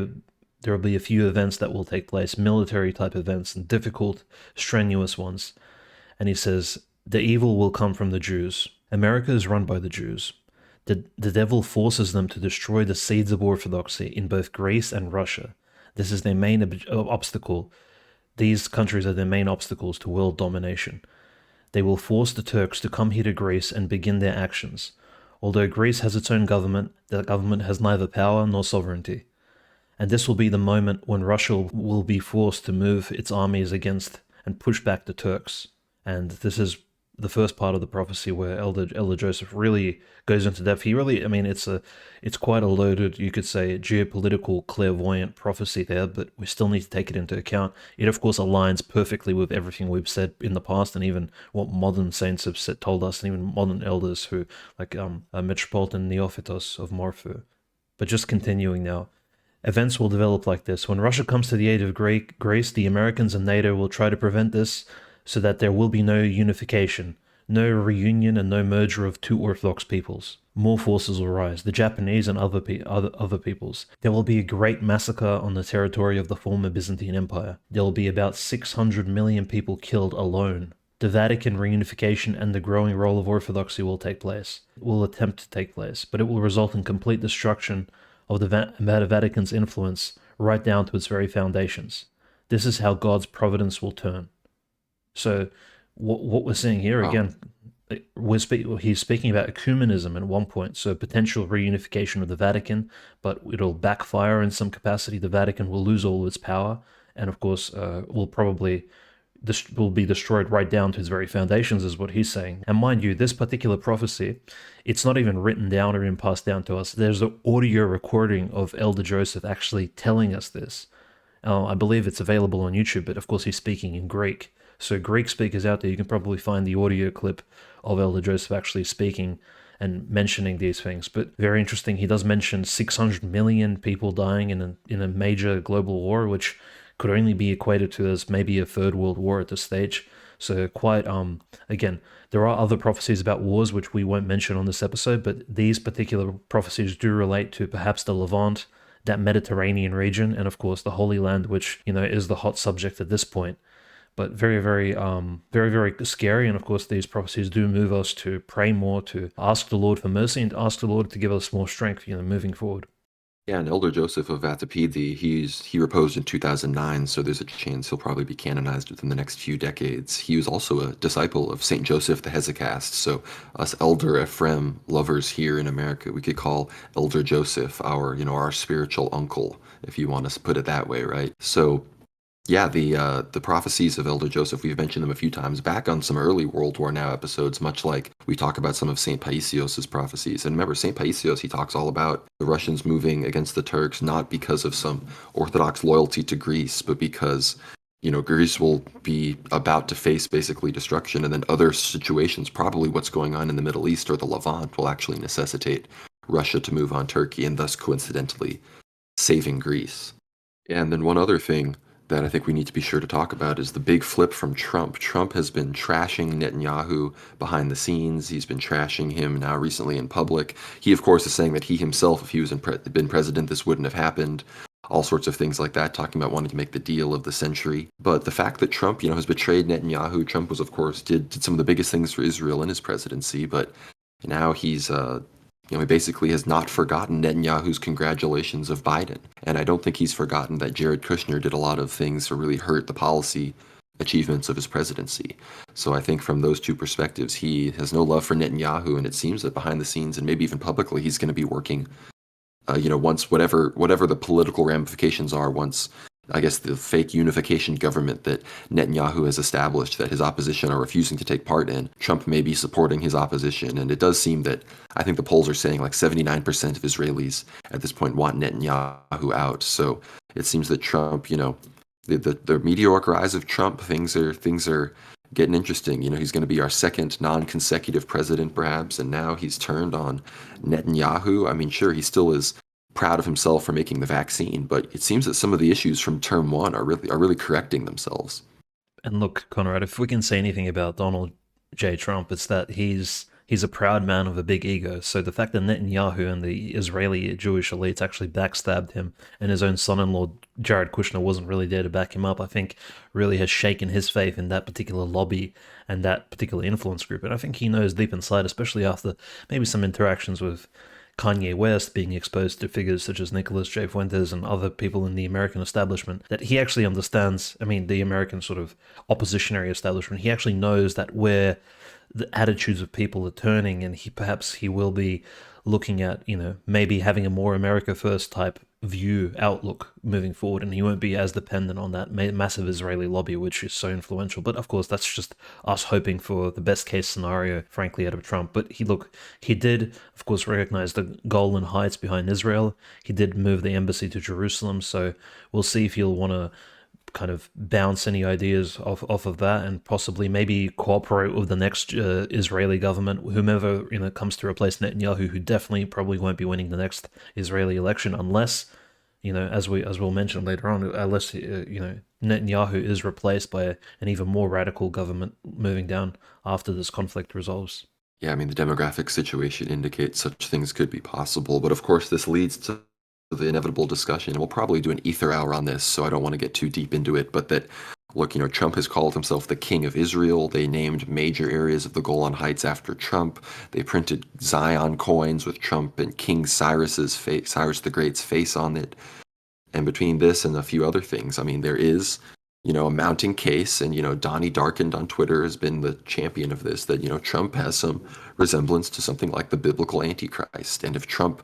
a few events that will take place, military type events, and difficult, strenuous ones. And he says, the evil will come from the Jews. America is run by the Jews. The devil forces them to destroy the seeds of orthodoxy in both Greece and Russia. This is their main obstacle. These countries are their main obstacles to world domination. They will force the Turks to come here to Greece and begin their actions. Although Greece has its own government, that government has neither power nor sovereignty. And this will be the moment when Russia will be forced to move its armies against and push back the Turks. And this is the first part of the prophecy where Elder Joseph really goes into depth. He really, I mean, it's quite a loaded, you could say, geopolitical clairvoyant prophecy there, but we still need to take it into account. It, of course, aligns perfectly with everything we've said in the past, and even what modern saints have told us, and even modern elders who, like Metropolitan Neophytos of Morphu. But just continuing now. Events will develop like this. When Russia comes to the aid of Greece, the Americans and NATO will try to prevent this so that there will be no unification, no reunion, and no merger of two Orthodox peoples. More forces will rise, the Japanese and other peoples. There will be a great massacre on the territory of the former Byzantine Empire. There will be about 600 million people killed alone. The Vatican reunification and the growing role of Orthodoxy will take place. It will attempt to take place, but it will result in complete destruction of the Vatican's influence right down to its very foundations. This is how God's providence will turn. So what we're seeing here, again, he's speaking about ecumenism at one point, so potential reunification of the Vatican, but it'll backfire in some capacity. The Vatican will lose all of its power, and of course will be destroyed right down to its very foundations, is what he's saying. And mind you, this particular prophecy, it's not even written down or even passed down to us. There's an audio recording of Elder Joseph actually telling us this. I believe it's available on YouTube, but of course he's speaking in Greek. So Greek speakers out there, you can probably find the audio clip of Elder Joseph actually speaking and mentioning these things. But very interesting, he does mention 600 million people dying in a major global war, which could only be equated to as maybe a third world war at this stage. So quite, again, there are other prophecies about wars which we won't mention on this episode, but these particular prophecies do relate to perhaps the Levant, that Mediterranean region, and of course the Holy Land, which, is the hot subject at this point. But very, very, very, very scary. And of course, these prophecies do move us to pray more, to ask the Lord for mercy, and ask the Lord to give us more strength, moving forward. Yeah, and Elder Joseph of Avdiivka, he reposed in 2009, so there's a chance he'll probably be canonized within the next few decades. He was also a disciple of Saint Joseph the Hesychast, so us Elder Ephraim lovers here in America, we could call Elder Joseph our spiritual uncle, if you want to put it that way, right? So yeah, the prophecies of Elder Joseph, we've mentioned them a few times back on some early World War Now episodes, much like we talk about some of St. Paisios' prophecies. And remember, St. Paisios, he talks all about the Russians moving against the Turks, not because of some Orthodox loyalty to Greece, but because, Greece will be about to face basically destruction, and then other situations, probably what's going on in the Middle East or the Levant, will actually necessitate Russia to move on Turkey, and thus coincidentally saving Greece. And then one other thing that I think we need to be sure to talk about is the big flip from Trump. Trump has been trashing Netanyahu behind the scenes. He's been trashing him now recently in public. He, of course, is saying that he himself, if he was been president, this wouldn't have happened. All sorts of things like that, talking about wanting to make the deal of the century. But the fact that Trump, has betrayed Netanyahu, Trump was, of course, did some of the biggest things for Israel in his presidency, but now he's he basically has not forgotten Netanyahu's congratulations of Biden. And I don't think he's forgotten that Jared Kushner did a lot of things to really hurt the policy achievements of his presidency. So I think from those two perspectives, he has no love for Netanyahu, and it seems that behind the scenes and maybe even publicly, he's going to be working, once whatever the political ramifications are, once I guess the fake unification government that Netanyahu has established that his opposition are refusing to take part in, Trump may be supporting his opposition. And it does seem that, I think the polls are saying like 79% of Israelis at this point want Netanyahu out. So it seems that Trump, the mediocre eyes of Trump, things are getting interesting. He's going to be our second non-consecutive president perhaps, and now he's turned on Netanyahu. I mean, sure, he still is proud of himself for making the vaccine, but it seems that some of the issues from term one are really correcting themselves. And look, Conrad, if we can say anything about Donald J. Trump, it's that he's a proud man with a big ego. So the fact that Netanyahu and the Israeli Jewish elites actually backstabbed him and his own son-in-law, Jared Kushner, wasn't really there to back him up, I think really has shaken his faith in that particular lobby and that particular influence group. And I think he knows deep inside, especially after maybe some interactions with Kanye West, being exposed to figures such as Nicholas J. Fuentes and other people in the American establishment, that he actually understands, the American sort of oppositionary establishment, he actually knows that where the attitudes of people are turning, and he will be looking at, maybe having a more America first type view outlook moving forward, and he won't be as dependent on that massive Israeli lobby, which is so influential. But of course, that's just us hoping for the best case scenario, frankly, out of Trump. But he did, of course, recognize the Golan Heights behind Israel. He did move the embassy to Jerusalem, so we'll see if he'll want to kind of bounce any ideas off of that, and possibly maybe cooperate with the next Israeli government, whomever comes to replace Netanyahu, who definitely probably won't be winning the next Israeli election unless, as we'll mention later on, unless Netanyahu is replaced by an even more radical government moving down after this conflict resolves. Yeah, I mean, the demographic situation indicates such things could be possible, but of course this leads to the inevitable discussion. We'll probably do an ether hour on this, so I don't want to get too deep into it, but that, look, Trump has called himself the King of Israel. They named major areas of the Golan Heights after Trump. They printed Zion coins with Trump and King Cyrus's face, Cyrus the Great's face on it. And between this and a few other things, I mean, there is, a mounting case, and, Donnie Darkened on Twitter has been the champion of this, that, Trump has some resemblance to something like the biblical Antichrist. And if Trump,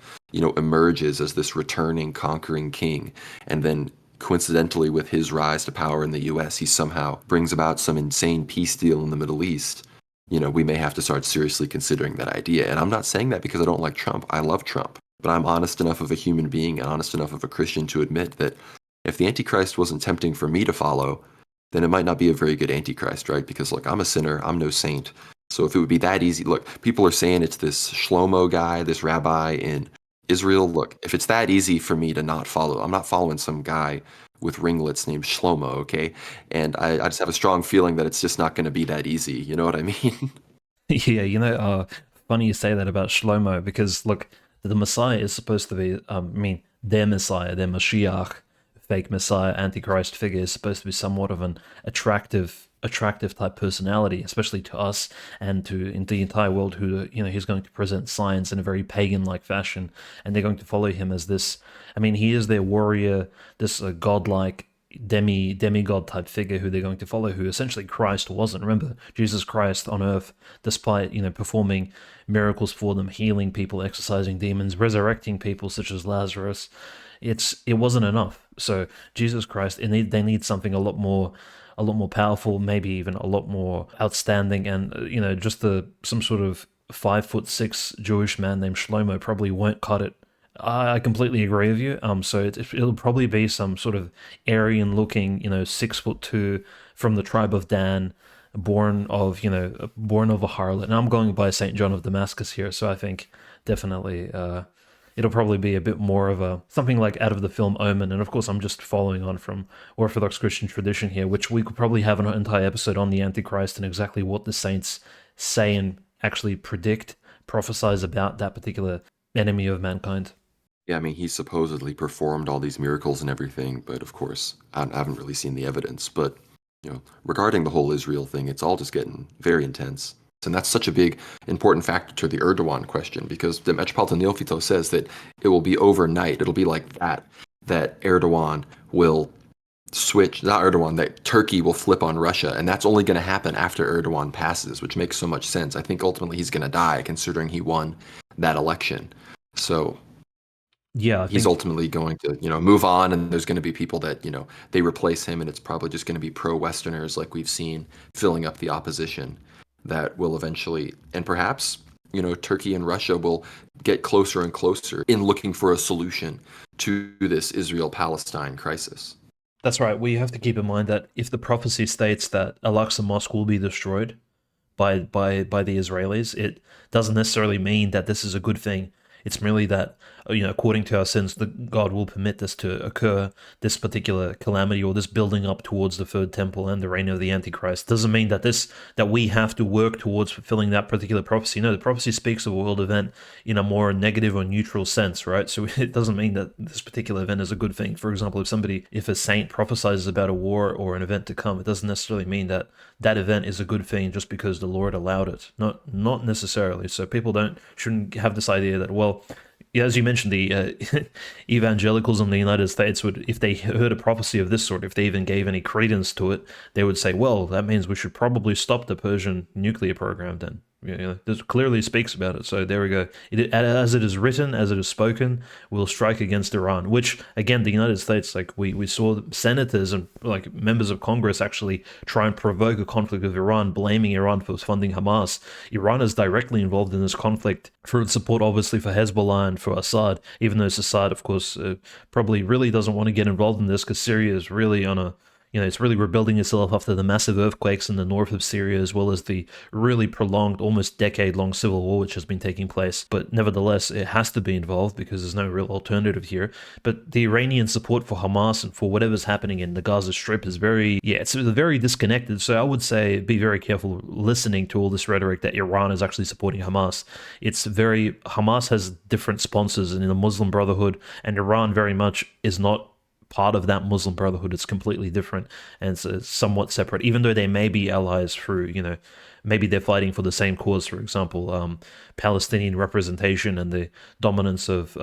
emerges as this returning, conquering king, and then coincidentally with his rise to power in the US, he somehow brings about some insane peace deal in the Middle East, we may have to start seriously considering that idea. And I'm not saying that because I don't like Trump. I love Trump. But I'm honest enough of a human being and honest enough of a Christian to admit that if the Antichrist wasn't tempting for me to follow, then it might not be a very good Antichrist, right? Because, look, I'm a sinner. I'm no saint. So if it would be that easy, look, people are saying it's this Shlomo guy, this rabbi in Israel. Look, if it's that easy for me to not follow, I'm not following some guy with ringlets named Shlomo, okay? And I just have a strong feeling that it's just not going to be that easy. You know what I mean? Yeah, funny you say that about Shlomo, because, look, the Messiah is supposed to be, their Messiah, their Mashiach, fake Messiah, Antichrist figure, is supposed to be somewhat of an attractive type personality, especially to us and to in the entire world, who he's going to present science in a very pagan-like fashion, and they're going to follow him as this. He is their warrior, this godlike demigod type figure who they're going to follow, who essentially Christ wasn't. Remember, Jesus Christ on earth, despite performing miracles for them, healing people, exorcising demons, resurrecting people such as Lazarus, it wasn't enough. So Jesus Christ, they need something a lot more powerful, maybe even a lot more outstanding, and just some sort of 5'6" Jewish man named Shlomo probably won't cut it. I completely agree with you. So it'll probably be some sort of Aryan-looking, 6'2" from the tribe of Dan, born of a harlot. And I'm going by Saint John of Damascus here, so I think definitely it'll probably be a bit more of something like out of the film Omen. And of course, I'm just following on from Orthodox Christian tradition here, which we could probably have an entire episode on the Antichrist and exactly what the saints say and actually predict, prophesize about that particular enemy of mankind. Yeah, he supposedly performed all these miracles and everything, but of course, I haven't really seen the evidence. But, regarding the whole Israel thing, it's all just getting very intense. And that's such a big, important factor to the Erdogan question, because the Metropolitan Neophyto says that it will be overnight. It'll be like that Erdogan will switch, not Erdogan, that Turkey will flip on Russia. And that's only going to happen after Erdogan passes, which makes so much sense. I think ultimately he's going to die, considering he won that election. So yeah, he's ultimately going to, move on, and there's going to be people that, they replace him, and it's probably just going to be pro-Westerners like we've seen filling up the opposition that will eventually, and perhaps, Turkey and Russia will get closer and closer in looking for a solution to this Israel-Palestine crisis. That's right. We have to keep in mind that if the prophecy states that Al-Aqsa Mosque will be destroyed by the Israelis, it doesn't necessarily mean that this is a good thing. It's merely that, according to our sins, God will permit this to occur, this particular calamity or this building up towards the third temple and the reign of the Antichrist. Doesn't mean that we have to work towards fulfilling that particular prophecy. No, the prophecy speaks of a world event in a more negative or neutral sense, right? So it doesn't mean that this particular event is a good thing. For example, if a saint prophesies about a war or an event to come, it doesn't necessarily mean that that event is a good thing just because the Lord allowed it. Not necessarily. So people shouldn't have this idea that, well, Yeah, as you mentioned, the evangelicals in the United States would, if they heard a prophecy of this sort, if they even gave any credence to it, they would say, "Well, that means we should probably stop the Persian nuclear program." Then, this clearly speaks about it. So there we go. As it is written, as it is spoken, we'll strike against Iran. Which, again, the United States, like we saw senators and like members of Congress actually try and provoke a conflict with Iran, blaming Iran for funding Hamas. Iran is directly involved in this conflict for its support, obviously, for Hezbollah and for Assad, even though Assad, of course, probably really doesn't want to get involved in this because Syria is really on a it's really rebuilding itself after the massive earthquakes in the north of Syria, as well as the really prolonged, almost decade-long civil war which has been taking place. But nevertheless, it has to be involved because there's no real alternative here. But the Iranian support for Hamas and for whatever's happening in the Gaza Strip is it's very disconnected. So I would say be very careful listening to all this rhetoric that Iran is actually supporting Hamas. Hamas has different sponsors in the Muslim Brotherhood, and Iran very much is not part of that Muslim Brotherhood. It's completely different and it's somewhat separate, even though they may be allies through, maybe they're fighting for the same cause, for example, Palestinian representation and the dominance of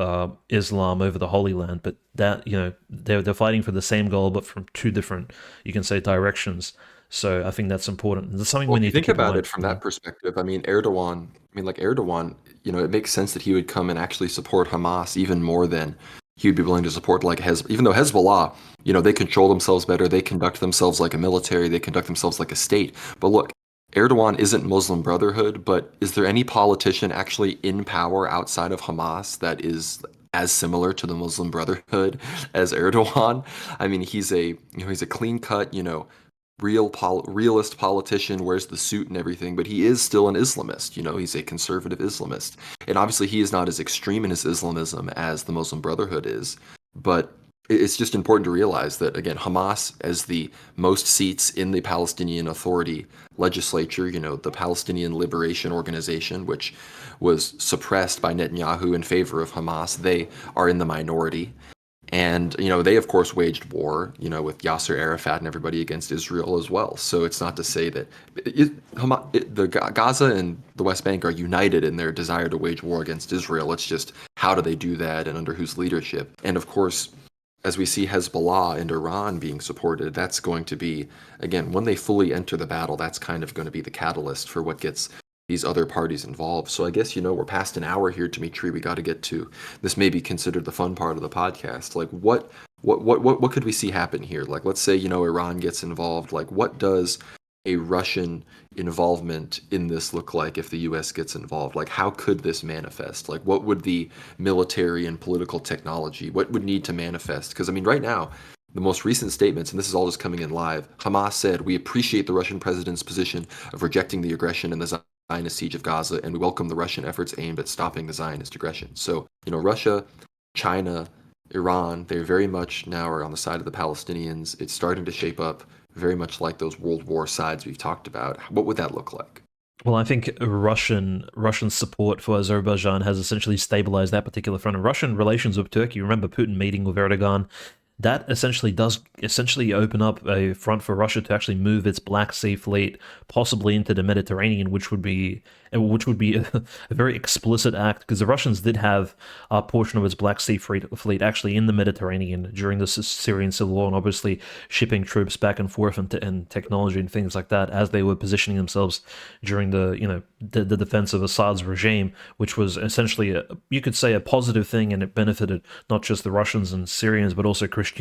Islam over the Holy Land. But that, they're fighting for the same goal, but from two different, you can say, directions. So I think that's important. That's something we need to think keep in about mind. it from that perspective. I mean, Erdogan. It makes sense that he would come and actually support Hamas even more than he would be willing to support like even though Hezbollah, they control themselves better, they conduct themselves like a military, they conduct themselves like a state. But look, Erdogan isn't Muslim Brotherhood, but is there any politician actually in power outside of Hamas that is as similar to the Muslim Brotherhood as Erdogan? I mean, he's a clean cut, realist politician, wears the suit and everything, but he is still an Islamist. He's a conservative Islamist. And obviously he is not as extreme in his Islamism as the Muslim Brotherhood is. But it's just important to realize that, again, Hamas, as the most seats in the Palestinian Authority legislature, the Palestinian Liberation Organization, which was suppressed by Netanyahu in favor of Hamas, they are in the minority. And, they, of course, waged war, with Yasser Arafat and everybody against Israel as well. So it's not to say that Gaza and the West Bank are united in their desire to wage war against Israel. It's just how do they do that and under whose leadership? And, of course, as we see Hezbollah and Iran being supported, that's going to be, again, when they fully enter the battle, that's kind of going to be the catalyst for what gets these other parties involved. So I guess, we're past an hour here, Dimitri. We got to get to this. May be considered the fun part of the podcast. Like, what could we see happen here? Like, let's say, Iran gets involved. Like, what does a Russian involvement in this look like if the U.S. gets involved? Like, how could this manifest? Like, what would the military and political technology, what would need to manifest? Because, I mean, right now, the most recent statements, and this is all just coming in live, Hamas said, "We appreciate the Russian president's position of rejecting the aggression and the Zionist siege of Gaza, and we welcome the Russian efforts aimed at stopping the Zionist aggression." So, Russia, China, Iran, they very much now are on the side of the Palestinians. It's starting to shape up very much like those World War sides we've talked about. What would that look like? Well, I think Russian support for Azerbaijan has essentially stabilized that particular front. And Russian relations with Turkey, remember Putin meeting with Erdogan, that does open up a front for Russia to actually move its Black Sea fleet possibly into the Mediterranean, which would be a very explicit act, because the Russians did have a portion of its Black Sea fleet actually in the Mediterranean during the Syrian civil war, and obviously shipping troops back and forth and technology and things like that as they were positioning themselves during the defense of Assad's regime, which was essentially you could say a positive thing, and it benefited not just the Russians and Syrians but also Christianity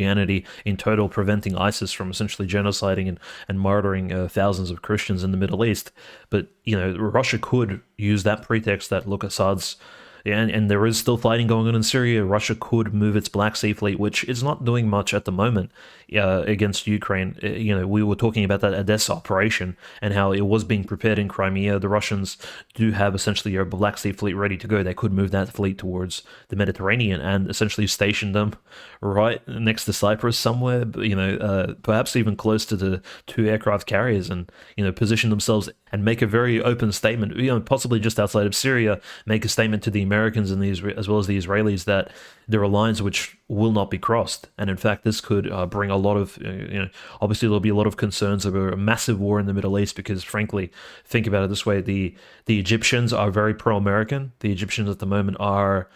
in total, preventing ISIS from essentially genociding and murdering thousands of Christians in the Middle East. But Russia could use that pretext that, look, Assad's and there is still fighting going on in Syria. Russia could move its Black Sea fleet, which is not doing much at the moment, against Ukraine. We were talking about that Odessa operation and how it was being prepared in Crimea. The Russians do have essentially a Black Sea fleet ready to go. They could move that fleet towards the Mediterranean and essentially station them right next to Cyprus somewhere, perhaps even close to the two aircraft carriers, and position themselves and make a very open statement, possibly just outside of Syria, make a statement to the Americans and as well as the Israelis that there are lines which will not be crossed. And in fact, this could bring a lot of, obviously there'll be a lot of concerns over a massive war in the Middle East, because frankly, think about it this way, the Egyptians are very pro-American. The Egyptians at the moment are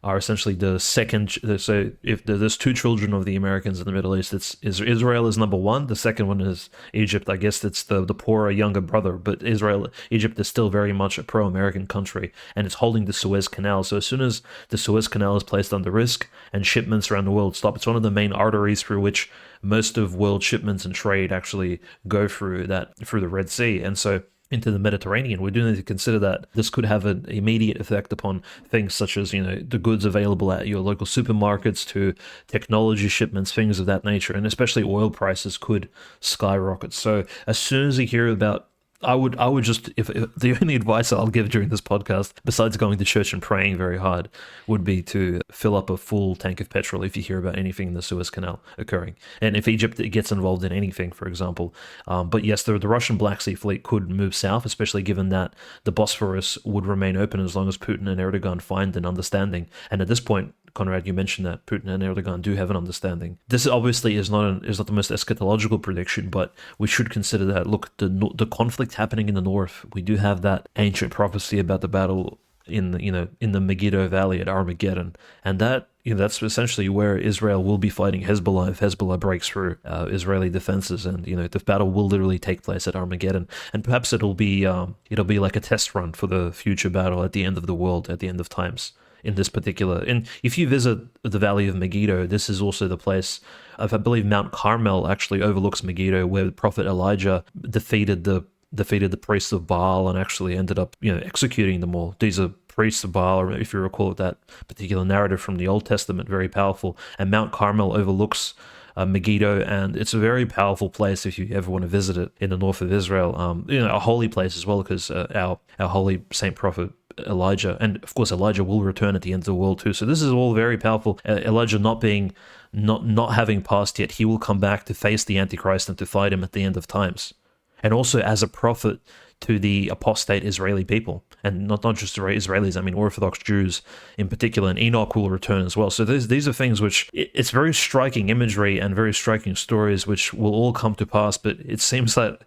are essentially the second. So if there's two children of the Americans in the Middle East, it's Israel is number one. The second one is Egypt. I guess it's the poorer younger brother, but Egypt is still very much a pro-American country, and it's holding the Suez Canal. So as soon as the Suez Canal is placed under risk and shipments around the world stop, it's one of the main arteries through which most of world shipments and trade actually go through the Red Sea, and so into the Mediterranean. We do need to consider that this could have an immediate effect upon things such as, the goods available at your local supermarkets to technology shipments, things of that nature, and especially oil prices could skyrocket. So as soon as you hear about I would just, if the only advice I'll give during this podcast, besides going to church and praying very hard, would be to fill up a full tank of petrol if you hear about anything in the Suez Canal occurring, and if Egypt gets involved in anything, for example. But yes, the Russian Black Sea Fleet could move south, especially given that the Bosphorus would remain open as long as Putin and Erdogan find an understanding. And at this point, Conrad, you mentioned that Putin and Erdogan do have an understanding. This obviously is not the most eschatological prediction, but we should consider that. Look, the conflict happening in the north, we do have that ancient prophecy about the battle in the Megiddo Valley at Armageddon, and that that's essentially where Israel will be fighting Hezbollah if Hezbollah breaks through Israeli defenses, and the battle will literally take place at Armageddon, and perhaps it'll be like a test run for the future battle at the end of the world, at the end of times. In this particular, and if you visit the Valley of Megiddo, this is also the place of, I believe, Mount Carmel actually overlooks Megiddo, where the prophet Elijah defeated the priests of Baal and actually ended up executing them all. These are priests of Baal, or if you recall that particular narrative from the Old Testament, very powerful. And Mount Carmel overlooks Megiddo, and it's a very powerful place if you ever want to visit it in the north of Israel. A holy place as well, because our holy saint prophet Elijah, and of course Elijah will return at the end of the world too. So this is all very powerful. Elijah not having passed yet, he will come back to face the Antichrist and to fight him at the end of times, and also as a prophet to the apostate Israeli people, and not just Israelis, I mean Orthodox Jews in particular, and Enoch will return as well. So these are things which, it's very striking imagery and very striking stories which will all come to pass, but it seems that,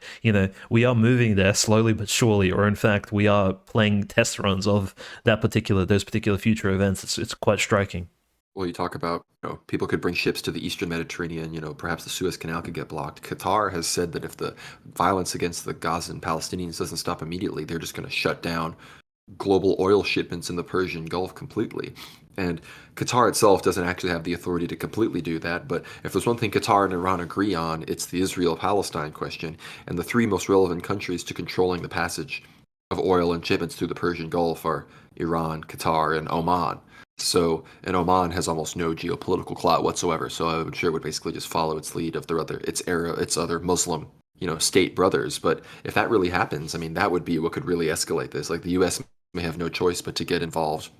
we are moving there slowly but surely, or in fact, we are playing test runs of those particular future events. It's quite striking. Well, you talk about, people could bring ships to the Eastern Mediterranean, perhaps the Suez Canal could get blocked. Qatar has said that if the violence against the Gazan Palestinians doesn't stop immediately, they're just going to shut down global oil shipments in the Persian Gulf completely. And Qatar itself doesn't actually have the authority to completely do that, but if there's one thing Qatar and Iran agree on, it's the Israel-Palestine question, and the three most relevant countries to controlling the passage of oil and shipments through the Persian Gulf are Iran, Qatar, and Oman. So, and Oman has almost no geopolitical clout whatsoever. So I'm sure it would basically just follow its lead of its other Muslim, state brothers. But if that really happens, I mean, that would be what could really escalate this. Like the U.S. may have no choice but to get involved.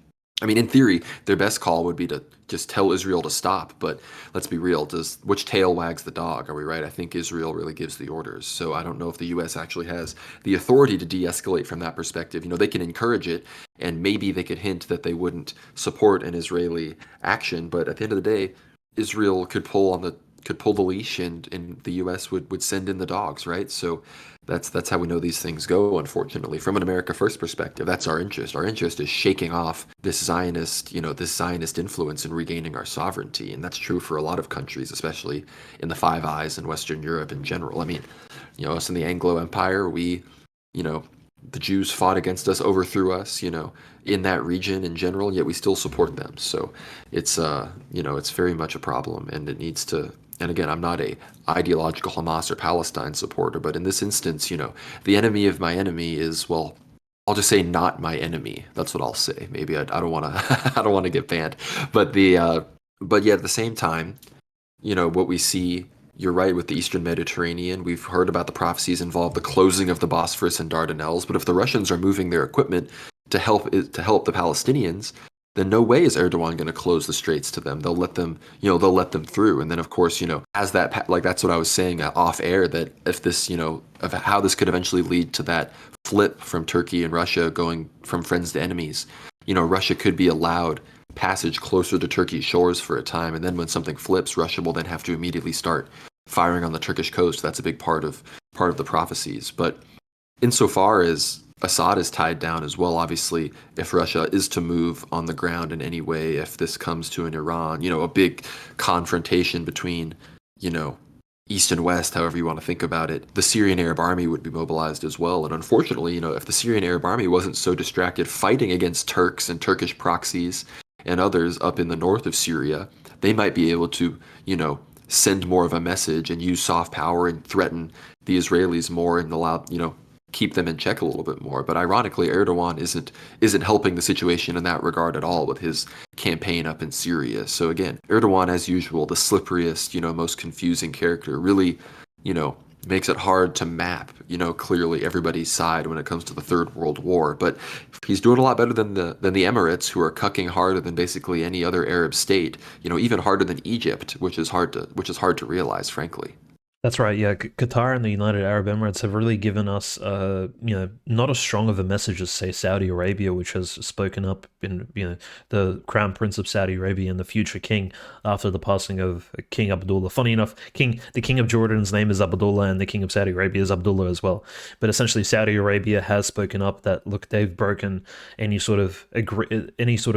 I mean, in theory, their best call would be to just tell Israel to stop. But let's be real, which tail wags the dog? Are we right? I think Israel really gives the orders. So I don't know if the U.S. actually has the authority to de-escalate from that perspective. They can encourage it, and maybe they could hint that they wouldn't support an Israeli action. But at the end of the day, Israel could pull the leash, and the U.S. would send in the dogs, right? So that's how we know these things go, unfortunately. From an America First perspective, that's our interest. Our interest is shaking off this Zionist influence and regaining our sovereignty. And that's true for a lot of countries, especially in the Five Eyes and Western Europe in general. I mean, us in the Anglo Empire, the Jews fought against us, overthrew us, in that region in general, yet we still support them. So it's very much a problem, and it needs to. And again, I'm not a ideological Hamas or Palestine supporter, but in this instance, the enemy of my enemy is, well, I'll just say not my enemy. That's what I'll say. Maybe I don't want to I don't want to get banned, but but yet at the same time, what we see. You're right with the Eastern Mediterranean. We've heard about the prophecies involve the closing of the Bosphorus and Dardanelles, but if the Russians are moving their equipment to help the Palestinians, then no way is Erdogan going to close the straits to them. They'll let them, they'll let them through. And then, of course, as that, like that's what I was saying off air, that if this, of how this could eventually lead to that flip from Turkey and Russia going from friends to enemies, Russia could be allowed passage closer to Turkey's shores for a time, and then when something flips, Russia will then have to immediately start firing on the Turkish coast. That's a big part of the prophecies. But insofar as Assad is tied down as well, obviously, if Russia is to move on the ground in any way, if this comes to an Iran, a big confrontation between, you know, East and West, however you want to think about it, the Syrian Arab Army would be mobilized as well. And unfortunately, if the Syrian Arab Army wasn't so distracted fighting against Turks and Turkish proxies and others up in the north of Syria, they might be able to, send more of a message and use soft power and threaten the Israelis more and allow, keep them in check a little bit more. But ironically, Erdogan isn't helping the situation in that regard at all with his campaign up in Syria. So again, Erdogan, as usual, the slipperiest, most confusing character, really, makes it hard to map, clearly everybody's side when it comes to the Third World War. But he's doing a lot better than the Emirates, who are cucking harder than basically any other Arab state. Even harder than Egypt, which is hard to realize, frankly. That's right. Yeah, Qatar and the United Arab Emirates have really given us, not as strong of a message as, say, Saudi Arabia, which has spoken up in, the Crown Prince of Saudi Arabia and the future king after the passing of King Abdullah. Funny enough, the King of Jordan's name is Abdullah, and the King of Saudi Arabia is Abdullah as well. But essentially, Saudi Arabia has spoken up that, look, they've broken any sort of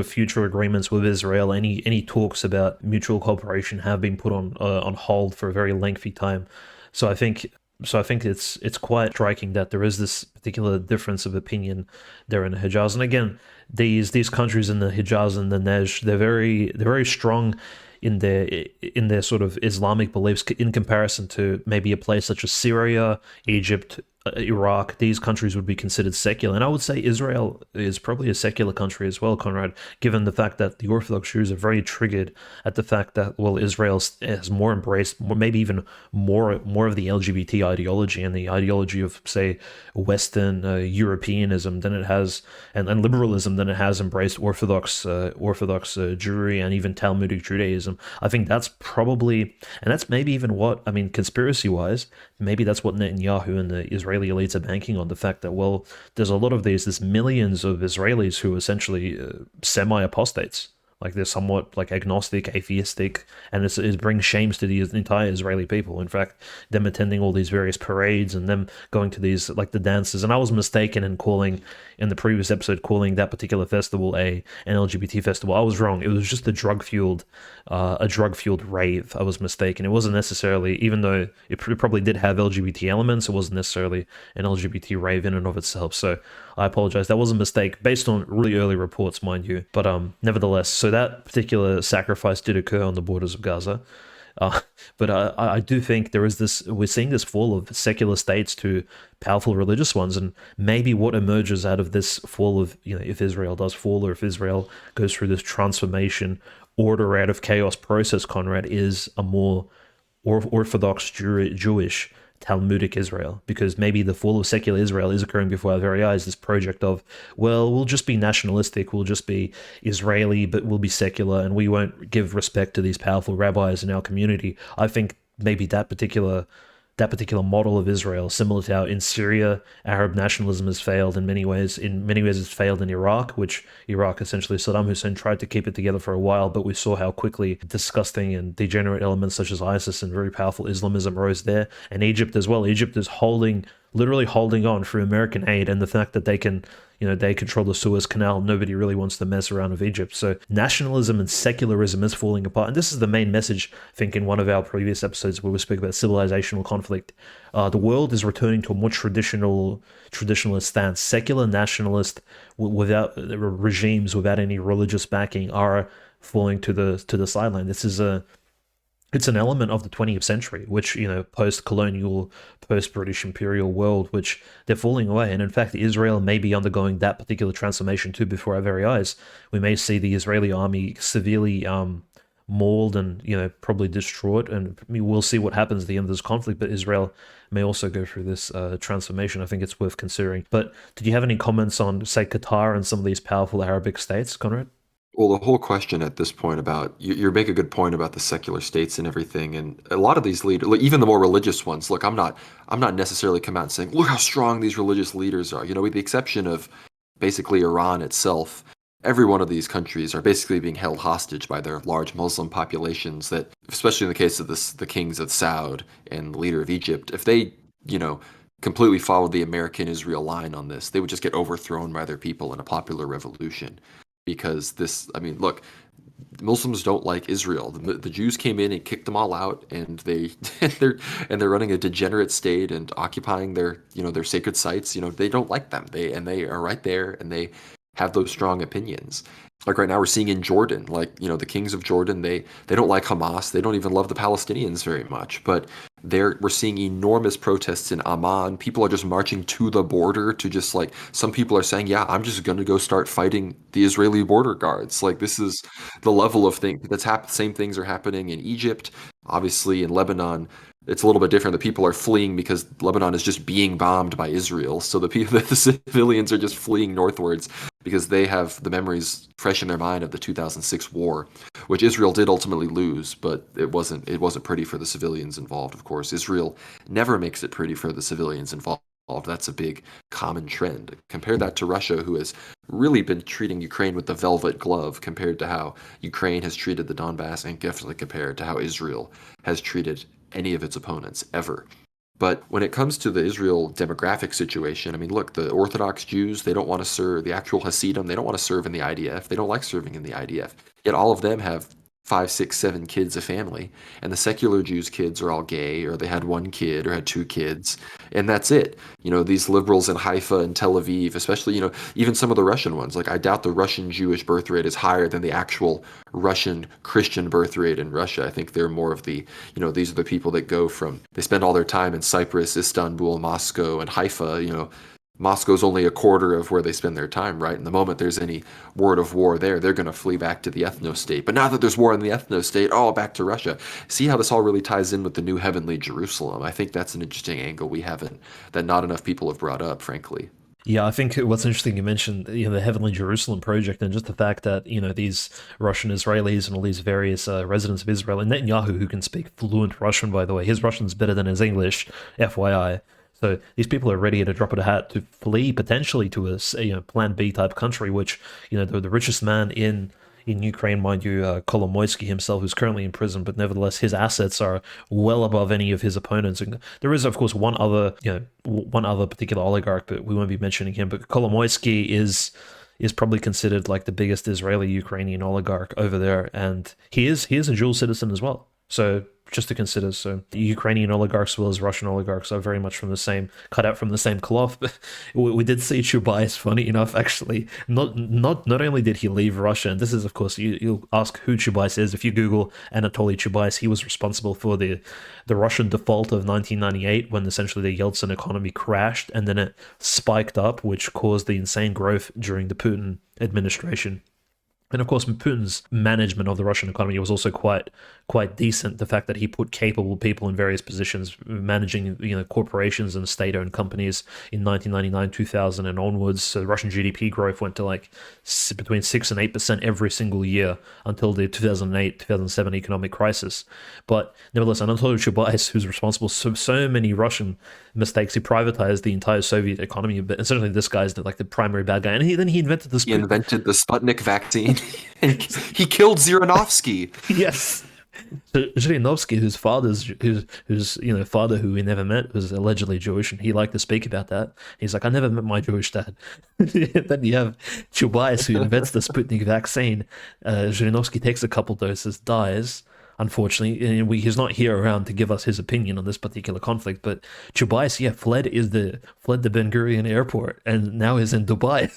future agreements with Israel. Any talks about mutual cooperation have been put on hold for a very lengthy time. So I think it's quite striking that there is this particular difference of opinion there in the Hijaz. And again, these countries in the Hijaz and the Nejd, they're very strong in their sort of Islamic beliefs in comparison to maybe a place such as Syria, Egypt, Iraq. These countries would be considered secular, and I would say Israel is probably a secular country as well, Conrad, given the fact that the Orthodox Jews are very triggered at the fact that, well, Israel has more embraced, maybe even more of the LGBT ideology and the ideology of, say, Western Europeanism than it has, and liberalism than it has embraced Orthodox Jewry and even Talmudic Judaism. I think that's probably, and that's maybe even what, I mean, conspiracy-wise, maybe that's what Netanyahu and the Israeli elites are banking on, the fact that, well, there's a lot of there's millions of Israelis who are essentially semi-apostates. Like, they're somewhat like agnostic, atheistic, and it brings shames to the entire Israeli people. In fact, them attending all these various parades and them going to these, like, the dances. And I was mistaken in the previous episode, calling that particular festival an LGBT festival. I was wrong. It was just a drug-fueled rave. I was mistaken. It wasn't necessarily, even though it probably did have LGBT elements, it wasn't necessarily an LGBT rave in and of itself. So I apologize. That was a mistake based on really early reports, mind you. But nevertheless, so that particular sacrifice did occur on the borders of Gaza. But I do think we're seeing this fall of secular states to powerful religious ones, and maybe what emerges out of this fall of, if Israel does fall, or if Israel goes through this transformation, order out of chaos process, Conrad, is a more Orthodox Jewish Talmudic Israel, because maybe the fall of secular Israel is occurring before our very eyes. This project of, well, we'll just be nationalistic, we'll just be Israeli, but we'll be secular, and we won't give respect to these powerful rabbis in our community. I think maybe that particular model of Israel, similar to how in Syria Arab nationalism has failed in many ways. In many ways, it's failed in Iraq, which Iraq, essentially Saddam Hussein tried to keep it together for a while, but we saw how quickly disgusting and degenerate elements such as ISIS and very powerful Islamism rose there. And Egypt as well. Egypt is literally holding on through American aid, and the fact that they control the Suez Canal. Nobody really wants to mess around with Egypt. So nationalism and secularism is falling apart. And this is the main message, I think, in one of our previous episodes where we spoke about civilizational conflict. The world is returning to a more traditionalist stance. Secular nationalist without regimes, without any religious backing, are falling to the sideline. It's an element of the 20th century, which, post-colonial, post-British imperial world, which they're falling away. And in fact, Israel may be undergoing that particular transformation too before our very eyes. We may see the Israeli army severely mauled and, probably destroyed. And we'll see what happens at the end of this conflict. But Israel may also go through this transformation. I think it's worth considering. But did you have any comments on, say, Qatar and some of these powerful Arabic states, Conrad? Well, the whole question at this point about you make a good point about the secular states and everything, and a lot of these leaders, like even the more religious ones. Look, I'm not necessarily come out and saying, look how strong these religious leaders are. With the exception of basically Iran itself, every one of these countries are basically being held hostage by their large Muslim populations. That, especially in the case of the kings of Saud and the leader of Egypt, if they completely followed the American Israel line on this, they would just get overthrown by their people in a popular revolution. Because this, I mean, look, Muslims don't like Israel. The Jews came in and kicked them all out, and they're running a degenerate state and occupying their their sacred sites. They don't like them. They are right there, and they have those strong opinions. Like right now, we're seeing in Jordan, like the kings of Jordan, they don't like Hamas. They don't even love the Palestinians very much, but we're seeing enormous protests in Amman. People are just marching to the border to just like some people are saying, yeah, I'm just going to go start fighting the Israeli border guards. Like this is the level of thing same things are happening in Egypt, obviously in Lebanon. It's a little bit different. The people are fleeing because Lebanon is just being bombed by Israel. So the people, the civilians are just fleeing northwards because they have the memories fresh in their mind of the 2006 war, which Israel did ultimately lose, but it wasn't pretty for the civilians involved. Of course, Israel never makes it pretty for the civilians involved. That's a big common trend. Compare that to Russia, who has really been treating Ukraine with the velvet glove compared to how Ukraine has treated the Donbass, and definitely compared to how Israel has treated any of its opponents ever. But when it comes to the Israel demographic situation, I mean, look, the Orthodox Jews, they don't want to serve the actual Hasidim. They don't want to serve in the IDF. They don't like serving in the IDF. Yet all of them have 5, 6, 7 kids a family, and the secular Jews' kids are all gay, or they had 1 kid or had 2 kids, and that's it. These liberals in Haifa and Tel Aviv, especially, even some of the Russian ones, like I doubt the Russian Jewish birth rate is higher than the actual Russian Christian birth rate in Russia. I think they're more of the, these are the people that they spend all their time in Cyprus, Istanbul, Moscow, and Haifa. Moscow's only a quarter of where they spend their time, right? And the moment there's any word of war there, they're going to flee back to the ethno-state. But now that there's war in the ethno-state, back to Russia. See how this all really ties in with the new heavenly Jerusalem? I think that's an interesting angle that not enough people have brought up, frankly. Yeah, I think what's interesting, you mentioned the Heavenly Jerusalem project, and just the fact that these Russian Israelis and all these various residents of Israel, and Netanyahu, who can speak fluent Russian, by the way, his Russian's better than his English, FYI. So these people are ready to drop a hat to flee potentially to a Plan B type country, which the richest man in Ukraine, mind you, Kolomoisky himself, who's currently in prison, but nevertheless his assets are well above any of his opponents. And there is, of course, one other particular oligarch, but we won't be mentioning him. But Kolomoisky is probably considered like the biggest Israeli-Ukrainian oligarch over there, and he is a dual citizen as well. So just to consider. So the Ukrainian oligarchs as well as Russian oligarchs are very much cut out from the same cloth. But we did see Chubais, funny enough, actually. Not only did he leave Russia, and this is, of course, you'll ask who Chubais is. If you Google Anatoly Chubais, he was responsible for the Russian default of 1998, when essentially the Yeltsin economy crashed, and then it spiked up, which caused the insane growth during the Putin administration. And of course, Putin's management of the Russian economy was also quite decent. The fact that he put capable people in various positions, managing corporations and state-owned companies in 1999, 2000, and onwards. So Russian GDP growth went to like between 6 and 8% every single year until the 2008, 2007 economic crisis. But nevertheless, Anatoly Chubais, who's responsible for so many Russian mistakes, he privatized the entire Soviet economy. But essentially, this guy's like the primary bad guy, and he invented this. He invented the Sputnik vaccine. And he killed Zhirinovsky. Yes. So Zhirinovsky, whose father who we never met, was allegedly Jewish, and he liked to speak about that. He's like, I never met my Jewish dad. Then you have Chubais, who invents the Sputnik vaccine. Zhirinovsky takes a couple doses, dies. Unfortunately, and he's not here around to give us his opinion on this particular conflict. But Chubais, fled the Ben Gurion airport and now is in Dubai.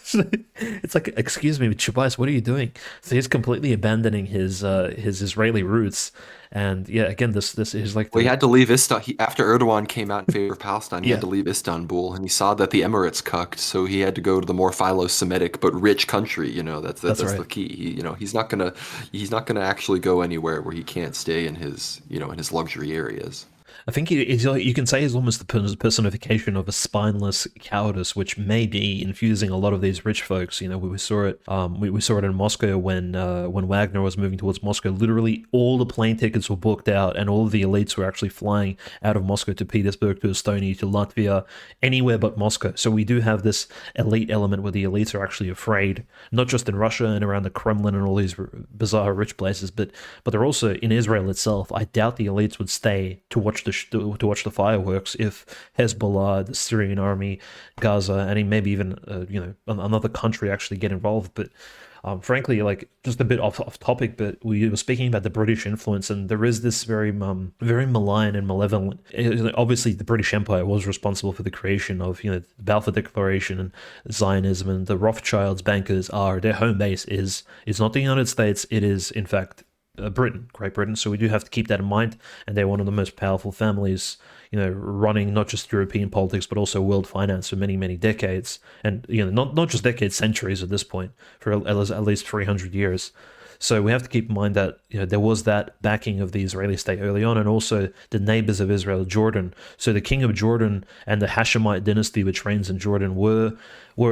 It's like, excuse me, Chubais, what are you doing? So he's completely abandoning his Israeli roots. And again, this is like. He had to leave Istanbul after Erdogan came out in favor of Palestine. He had to leave Istanbul, and he saw that the Emirates cucked, so he had to go to the more philo-Semitic but rich country. That's right. The key. He's not gonna actually go anywhere where he can't stay in his luxury areas. I think you can say he's almost the personification of a spineless cowardice, which may be infusing a lot of these rich folks. We saw it. We saw it in Moscow when Wagner was moving towards Moscow. Literally, all the plane tickets were booked out, and all of the elites were actually flying out of Moscow to Petersburg, to Estonia, to Latvia, anywhere but Moscow. So we do have this elite element where the elites are actually afraid, not just in Russia and around the Kremlin and all these bizarre rich places, but they're also in Israel itself. I doubt the elites would stay to watch to watch the fireworks if Hezbollah, the Syrian army, Gaza, and maybe even another country actually get involved. But frankly, like, just a bit off topic, but we were speaking about the British influence, and there is this very very malign and malevolent. Obviously, the British Empire was responsible for the creation of the Balfour Declaration and Zionism, and the Rothschilds bankers their home base is not the United States. It is in fact Great Britain. So we do have to keep that in mind, and they're one of the most powerful families, running not just European politics but also world finance for many, many decades, and not just decades, centuries at this point, for at least 300 years. So we have to keep in mind that there was that backing of the Israeli state early on, and also the neighbors of Israel, Jordan. So the king of Jordan and the Hashemite dynasty, which reigns in Jordan, were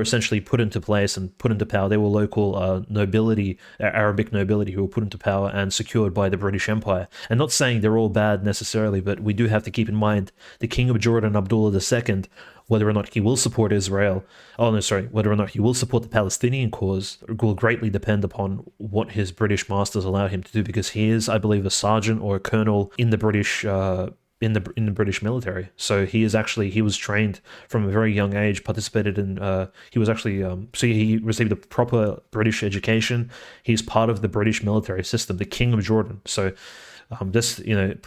essentially put into place and put into power. They were local nobility, Arabic nobility, who were put into power and secured by the British Empire. And not saying they're all bad necessarily, but we do have to keep in mind the king of Jordan, Abdullah II, whether or not he will support whether or not he will support the Palestinian cause will greatly depend upon what his British masters allow him to do, because he is, I believe, a sergeant or a colonel in the British in the British military. So he was trained from a very young age, participated in he was actually so he received a proper British education. He's part of the British military system, the King of Jordan. So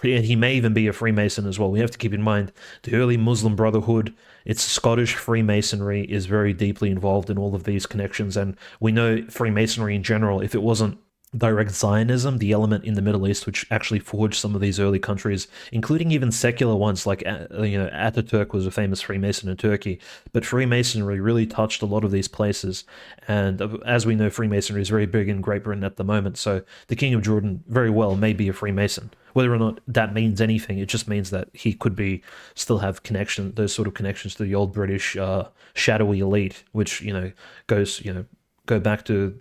he may even be a Freemason as well. We have to keep in mind the early Muslim Brotherhood, it's Scottish Freemasonry, is very deeply involved in all of these connections. And we know Freemasonry in general, if it wasn't direct Zionism, the element in the Middle East which actually forged some of these early countries, including even secular ones like Ataturk was a famous Freemason in Turkey, but Freemasonry really touched a lot of these places. And as we know, Freemasonry is very big in Great Britain at the moment, so the King of Jordan very well may be a Freemason. Whether or not that means anything, it just means that he could still have those sort of connections to the old British shadowy elite, which go back to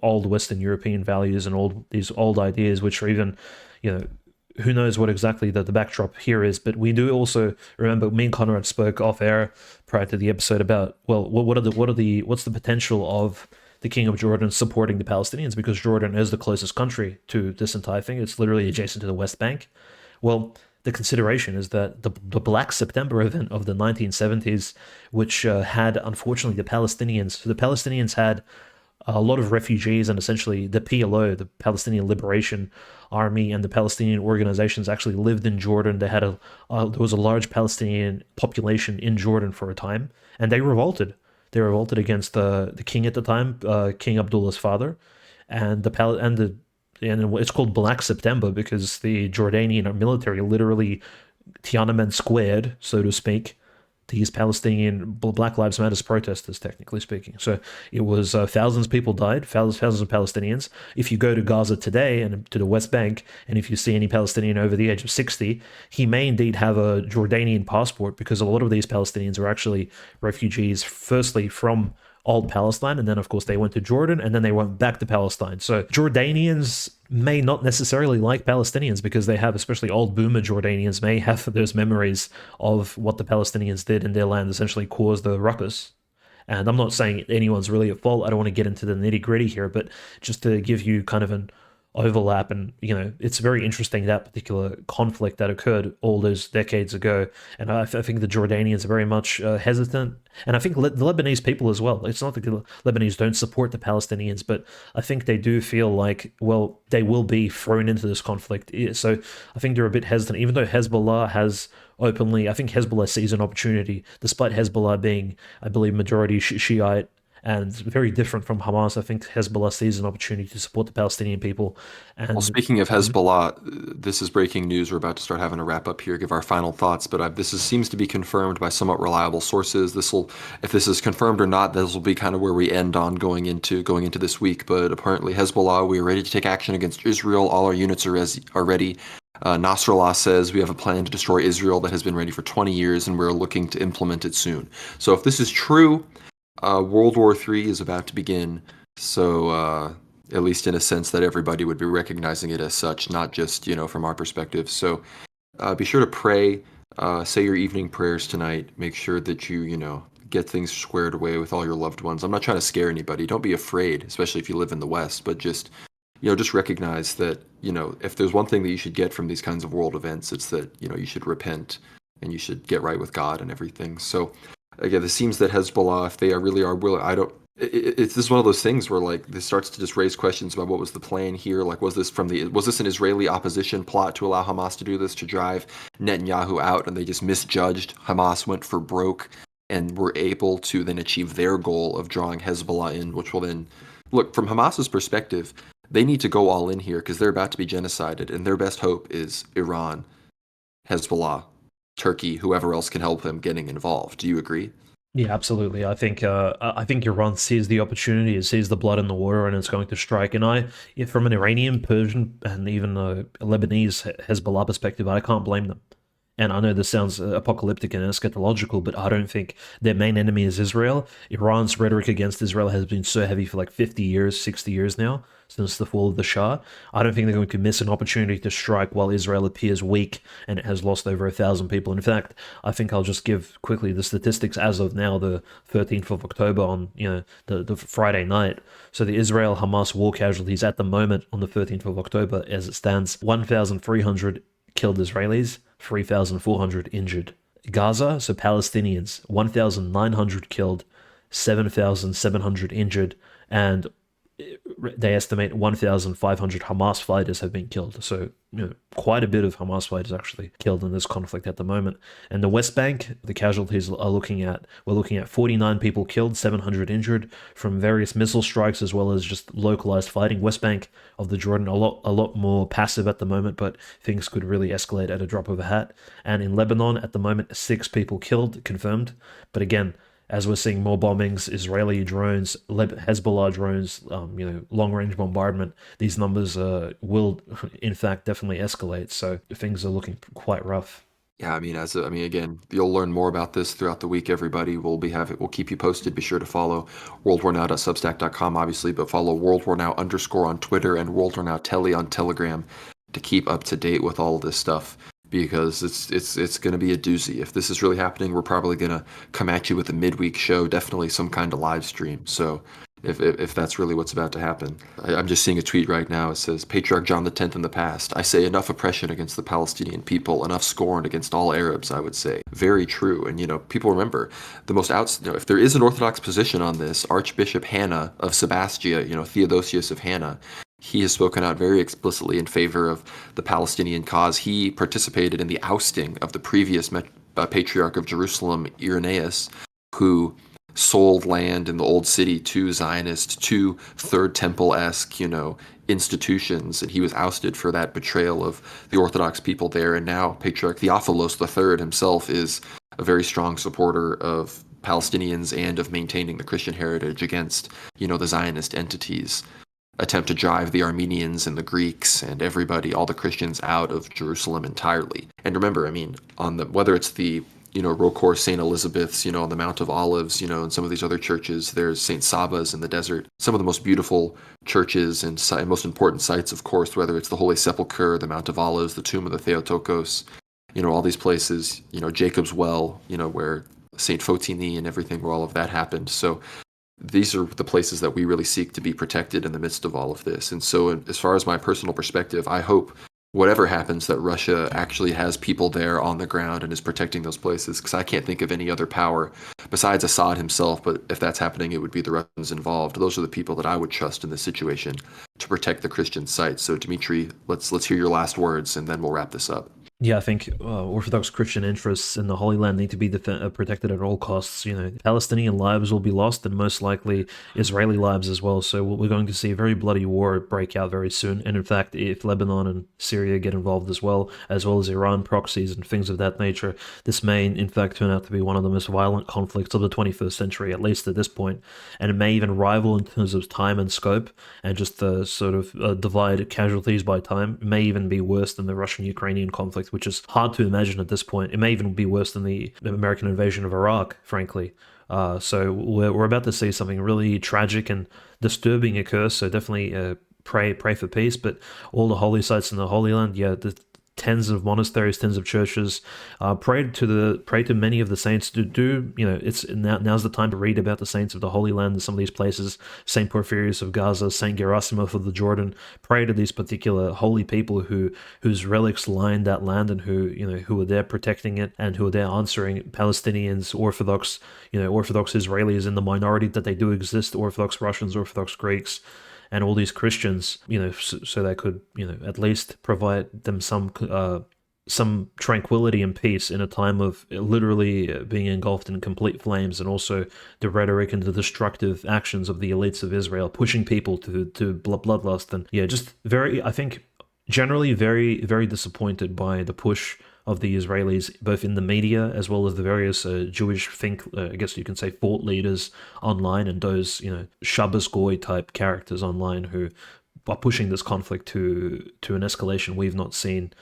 old Western European values and these old ideas, which are even, who knows what exactly the backdrop here is. But we do also remember, me and Conrad spoke off air prior to the episode about, well, what's the potential of the King of Jordan supporting the Palestinians, because Jordan is the closest country to this entire thing. It's literally adjacent to the West Bank. Well, the consideration is that the Black September event of the 1970s, which had, unfortunately, the Palestinians had a lot of refugees, and essentially the PLO, the Palestinian Liberation Army, and the Palestinian organizations actually lived in Jordan. They had there was a large Palestinian population in Jordan for a time, and they revolted. They revolted against the king at the time, King Abdullah's father, and it's called Black September because the Jordanian military literally Tiananmen squared, so to speak, these Palestinian Black Lives Matter protesters, technically speaking. So it was thousands of people died, thousands of Palestinians. If you go to Gaza today and to the West Bank, and if you see any Palestinian over the age of 60, he may indeed have a Jordanian passport, because a lot of these Palestinians are actually refugees, firstly from old Palestine, and then of course they went to Jordan, and then they went back to Palestine. So Jordanians may not necessarily like Palestinians, because they have, especially old boomer Jordanians, may have those memories of what the Palestinians did in their land, essentially caused the ruckus. And I'm not saying anyone's really at fault. I don't want to get into the nitty gritty here, but just to give you kind of an overlap, and it's very interesting, that particular conflict that occurred all those decades ago. And I think the Jordanians are very much hesitant, and I think the Lebanese people as well. It's not that the Lebanese don't support the Palestinians, but I think they do feel like, well, they will be thrown into this conflict. So I think they're a bit hesitant, even though Hezbollah has openly, I think Hezbollah sees an opportunity, despite Hezbollah being, I believe, majority Shiite and very different from Hamas. I think Hezbollah sees an opportunity to support the Palestinian people. And Well, speaking of Hezbollah, this is breaking news. We're about to start having a wrap up here, give our final thoughts, but seems to be confirmed by somewhat reliable sources. If this is confirmed or not, this will be kind of where we end on going into this week. But apparently, Hezbollah, we are ready to take action against Israel. All our units are ready. Nasrallah says we have a plan to destroy Israel that has been ready for 20 years, and we're looking to implement it soon. So if this is true, World War III is about to begin. So at least in a sense that everybody would be recognizing it as such, not just, from our perspective. So be sure to pray, say your evening prayers tonight. Make sure that you, get things squared away with all your loved ones. I'm not trying to scare anybody. Don't be afraid, especially if you live in the West, but just, just recognize that, if there's one thing that you should get from these kinds of world events, it's that, you should repent and you should get right with God and everything. So, again, it seems that Hezbollah, if they really are willing, I don't. It's this one of those things where like this starts to just raise questions about what was the plan here. Like, was this an Israeli opposition plot to allow Hamas to do this, to drive Netanyahu out, and they just misjudged? Hamas went for broke and were able to then achieve their goal of drawing Hezbollah in, which will then look from Hamas's perspective. They need to go all in here because they're about to be genocided, and their best hope is Iran, Hezbollah, Turkey, whoever else can help them getting involved. Do you agree? Yeah, absolutely. I think Iran sees the opportunity, it sees the blood in the water, and it's going to strike. And if from an Iranian, Persian, and even a Lebanese Hezbollah perspective, I can't blame them. And I know this sounds apocalyptic and eschatological, but I don't think their main enemy is Israel. Iran's rhetoric against Israel has been so heavy for like 50 years, 60 years now, since the fall of the Shah. I don't think they're going to miss an opportunity to strike while Israel appears weak and it has lost over 1,000 people. In fact, I think I'll just give quickly the statistics as of now, the 13th of October on the Friday night. So the Israel-Hamas war casualties at the moment on the 13th of October, as it stands, 1,300 killed Israelis, 3,400 injured. Gaza, so Palestinians, 1,900 killed, 7,700 injured, and they estimate 1,500 Hamas fighters have been killed. So, quite a bit of Hamas fighters actually killed in this conflict at the moment. And the West Bank, the casualties we're looking at 49 people killed, 700 injured from various missile strikes as well as just localized fighting. West Bank of the Jordan, a lot more passive at the moment, but things could really escalate at a drop of a hat. And in Lebanon at the moment, 6 people killed, confirmed. But again, as we're seeing more bombings, Israeli drones, Hezbollah drones, long-range bombardment, these numbers will, in fact, definitely escalate. So things are looking quite rough. Yeah, again, you'll learn more about this throughout the week. Everybody, we'll keep you posted. Be sure to follow worldwarnow.substack.com, obviously, but follow worldwarnow_ on Twitter and worldwarnow telly on Telegram to keep up to date with all of this stuff. Because it's going to be a doozy. If this is really happening, we're probably going to come at you with a midweek show, definitely some kind of live stream. So if that's really what's about to happen. I'm just seeing a tweet right now. It says, Patriarch John X in the past, I say enough oppression against the Palestinian people, enough scorn against all Arabs, I would say. Very true. And, people remember, if there is an Orthodox position on this, Archbishop Hannah of Sebastia, Theodosius of Hannah, he has spoken out very explicitly in favor of the Palestinian cause. He participated in the ousting of the previous Patriarch of Jerusalem, Irenaeus, who sold land in the Old City to Zionists, to Third Temple-esque, institutions, and he was ousted for that betrayal of the Orthodox people there. And now Patriarch Theophilos III himself is a very strong supporter of Palestinians and of maintaining the Christian heritage against, the Zionist entities attempt to drive the Armenians and the Greeks and everybody, all the Christians, out of Jerusalem entirely. And remember, whether it's the, Rokor St. Elizabeth's, on the Mount of Olives, and some of these other churches, there's St. Saba's in the desert, some of the most beautiful churches and most important sites, of course, whether it's the Holy Sepulchre, the Mount of Olives, the tomb of the Theotokos, all these places, Jacob's Well, where St. Fotini and everything, where all of that happened. So these are the places that we really seek to be protected in the midst of all of this. And so as far as my personal perspective, I hope whatever happens that Russia actually has people there on the ground and is protecting those places, because I can't think of any other power besides Assad himself, but if that's happening, it would be the Russians involved. Those are the people that I would trust in this situation to protect the Christian sites. So Dimitri, let's hear your last words and then we'll wrap this up. Yeah, I think Orthodox Christian interests in the Holy Land need to be protected at all costs. Palestinian lives will be lost, and most likely Israeli lives as well. So we're going to see a very bloody war break out very soon. And in fact, if Lebanon and Syria get involved as well as Iran proxies and things of that nature, this may in fact turn out to be one of the most violent conflicts of the 21st century, at least at this point. And it may even rival in terms of time and scope, and just divide casualties by time. It may even be worse than the Russian-Ukrainian conflict, which is hard to imagine at this point. It may even be worse than the American invasion of Iraq, frankly. So we're about to see something really tragic and disturbing occur. So definitely pray for peace. But all the holy sites in the Holy Land, tens of monasteries, tens of churches. Pray to many of the saints. It's now's the time to read about the saints of the Holy Land in some of these places. Saint Porphyrius of Gaza, Saint Gerasimov of the Jordan. Pray to these particular holy people whose relics line that land, and who are there protecting it, and who are there answering Palestinians, Orthodox Israelis in the minority that they do exist, Orthodox Russians, Orthodox Greeks, and all these Christians, so they could, at least provide them some tranquility and peace in a time of literally being engulfed in complete flames, and also the rhetoric and the destructive actions of the elites of Israel, pushing people to bloodlust. And just I think generally very, very disappointed by the push of the Israelis, both in the media as well as the various Jewish I guess you can say, thought leaders online, and those Shabbos Goy type characters online who are pushing this conflict to an escalation we've not seen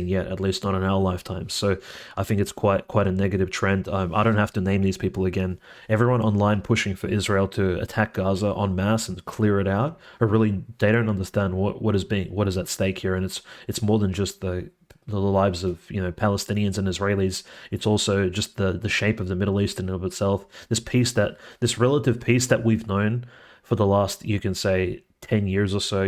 yet, at least not in our lifetime. So I think it's quite a negative trend. I don't have to name these people again. Everyone online pushing for Israel to attack Gaza en masse and clear it out, or really they don't understand what is at stake here, and it's more than just the lives of Palestinians and Israelis. It's also just the shape of the Middle East in and of itself. This relative peace that we've known for the last, you can say, 10 years or so,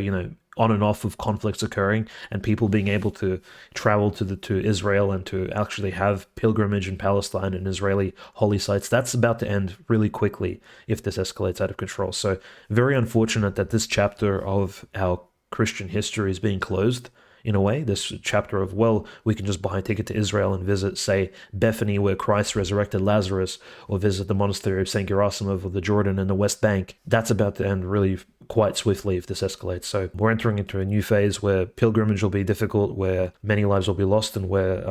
on and off of conflicts occurring, and people being able to travel to Israel and to actually have pilgrimage in Palestine and Israeli holy sites. That's about to end really quickly if this escalates out of control. So very unfortunate that this chapter of our Christian history is being closed. In a way, this chapter of, well, we can just buy a ticket to Israel and visit, say, Bethany, where Christ resurrected Lazarus, or visit the monastery of St. Gerasimov of the Jordan in the West Bank. That's about to end really quite swiftly if this escalates. So we're entering into a new phase where pilgrimage will be difficult, where many lives will be lost, and where,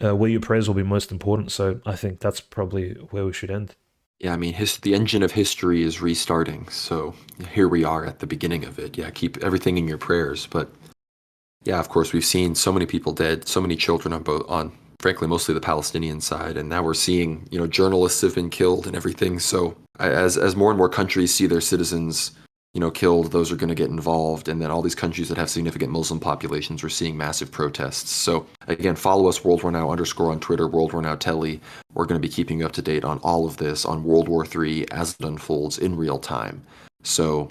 where your prayers will be most important. So I think that's probably where we should end. Yeah, I mean, the engine of history is restarting. So here we are at the beginning of it. Yeah, keep everything in your prayers. But yeah, of course, we've seen so many people dead, so many children on frankly, mostly the Palestinian side. And now we're seeing, journalists have been killed and everything. So as more and more countries see their citizens, killed, those are going to get involved. And then all these countries that have significant Muslim populations, we're seeing massive protests. So again, follow us, World War Now _ on Twitter, World War Now Telly. We're going to be keeping you up to date on all of this, on World War III as it unfolds in real time. So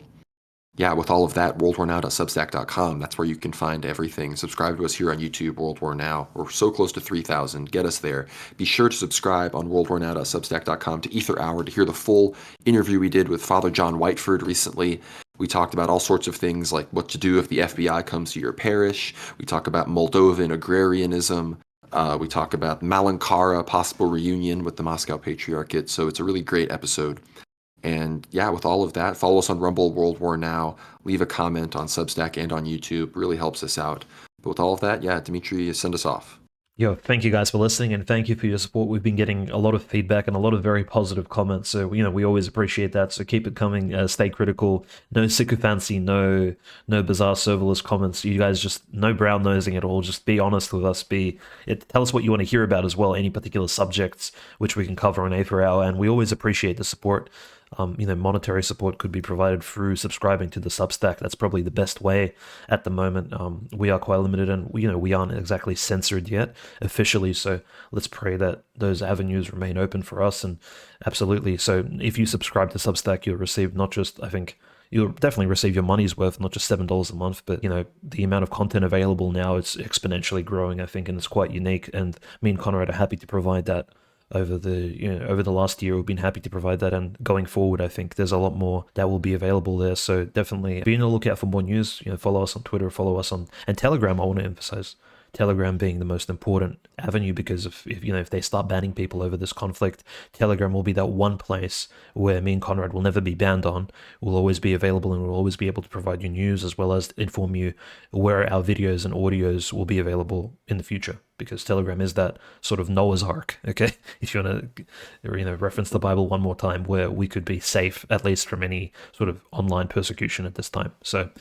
yeah, with all of that, worldwarnow.substack.com, that's where you can find everything. Subscribe to us here on YouTube, World War Now. We're so close to 3,000. Get us there. Be sure to subscribe on worldwarnow.substack.com to Ether Hour to hear the full interview we did with Father John Whiteford recently. We talked about all sorts of things like what to do if the FBI comes to your parish. We talk about Moldovan agrarianism. We talk about Malankara, possible reunion with the Moscow Patriarchate. So it's a really great episode. And yeah, with all of that, follow us on Rumble, World War Now. Leave a comment on Substack and on YouTube. Really helps us out. But with all of that, yeah, Dimitri, send us off. Yo, thank you guys for listening, and thank you for your support. We've been getting a lot of feedback and a lot of very positive comments, so we always appreciate that. So keep it coming. Stay critical. No sycophancy. No bizarre serverless comments. You guys just no brown nosing at all. Just be honest with us. Tell us what you want to hear about as well. Any particular subjects which we can cover on A for Hour, and we always appreciate the support. Monetary support could be provided through subscribing to the Substack. That's probably the best way at the moment. We are quite limited, and we aren't exactly censored yet officially. So let's pray that those avenues remain open for us. And absolutely. So if you subscribe to Substack, you'll receive not just, I think, you'll definitely receive your money's worth, not just $7 a month, but the amount of content available now, it's exponentially growing, I think, and it's quite unique. And me and Conrad are happy to provide that. Over the last year, we've been happy to provide that, and going forward, I think there's a lot more that will be available there. So definitely be on the lookout for more news. Follow us on Twitter, follow us on Telegram. I want to emphasize Telegram being the most important avenue, because if they start banning people over this conflict, Telegram will be that one place where me and Conrad will never be banned on. We'll always be available, and we'll always be able to provide you news as well as inform you where our videos and audios will be available in the future, because Telegram is that sort of Noah's Ark, okay? If you want to reference the Bible one more time, where we could be safe, at least from any sort of online persecution at this time. So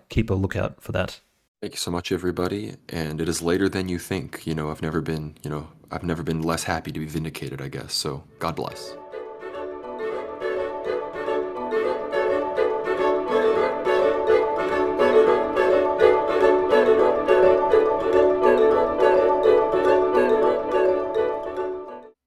keep a lookout for that. Thank you so much, everybody. And it is later than you think. I've never been less happy to be vindicated, I guess. So God bless.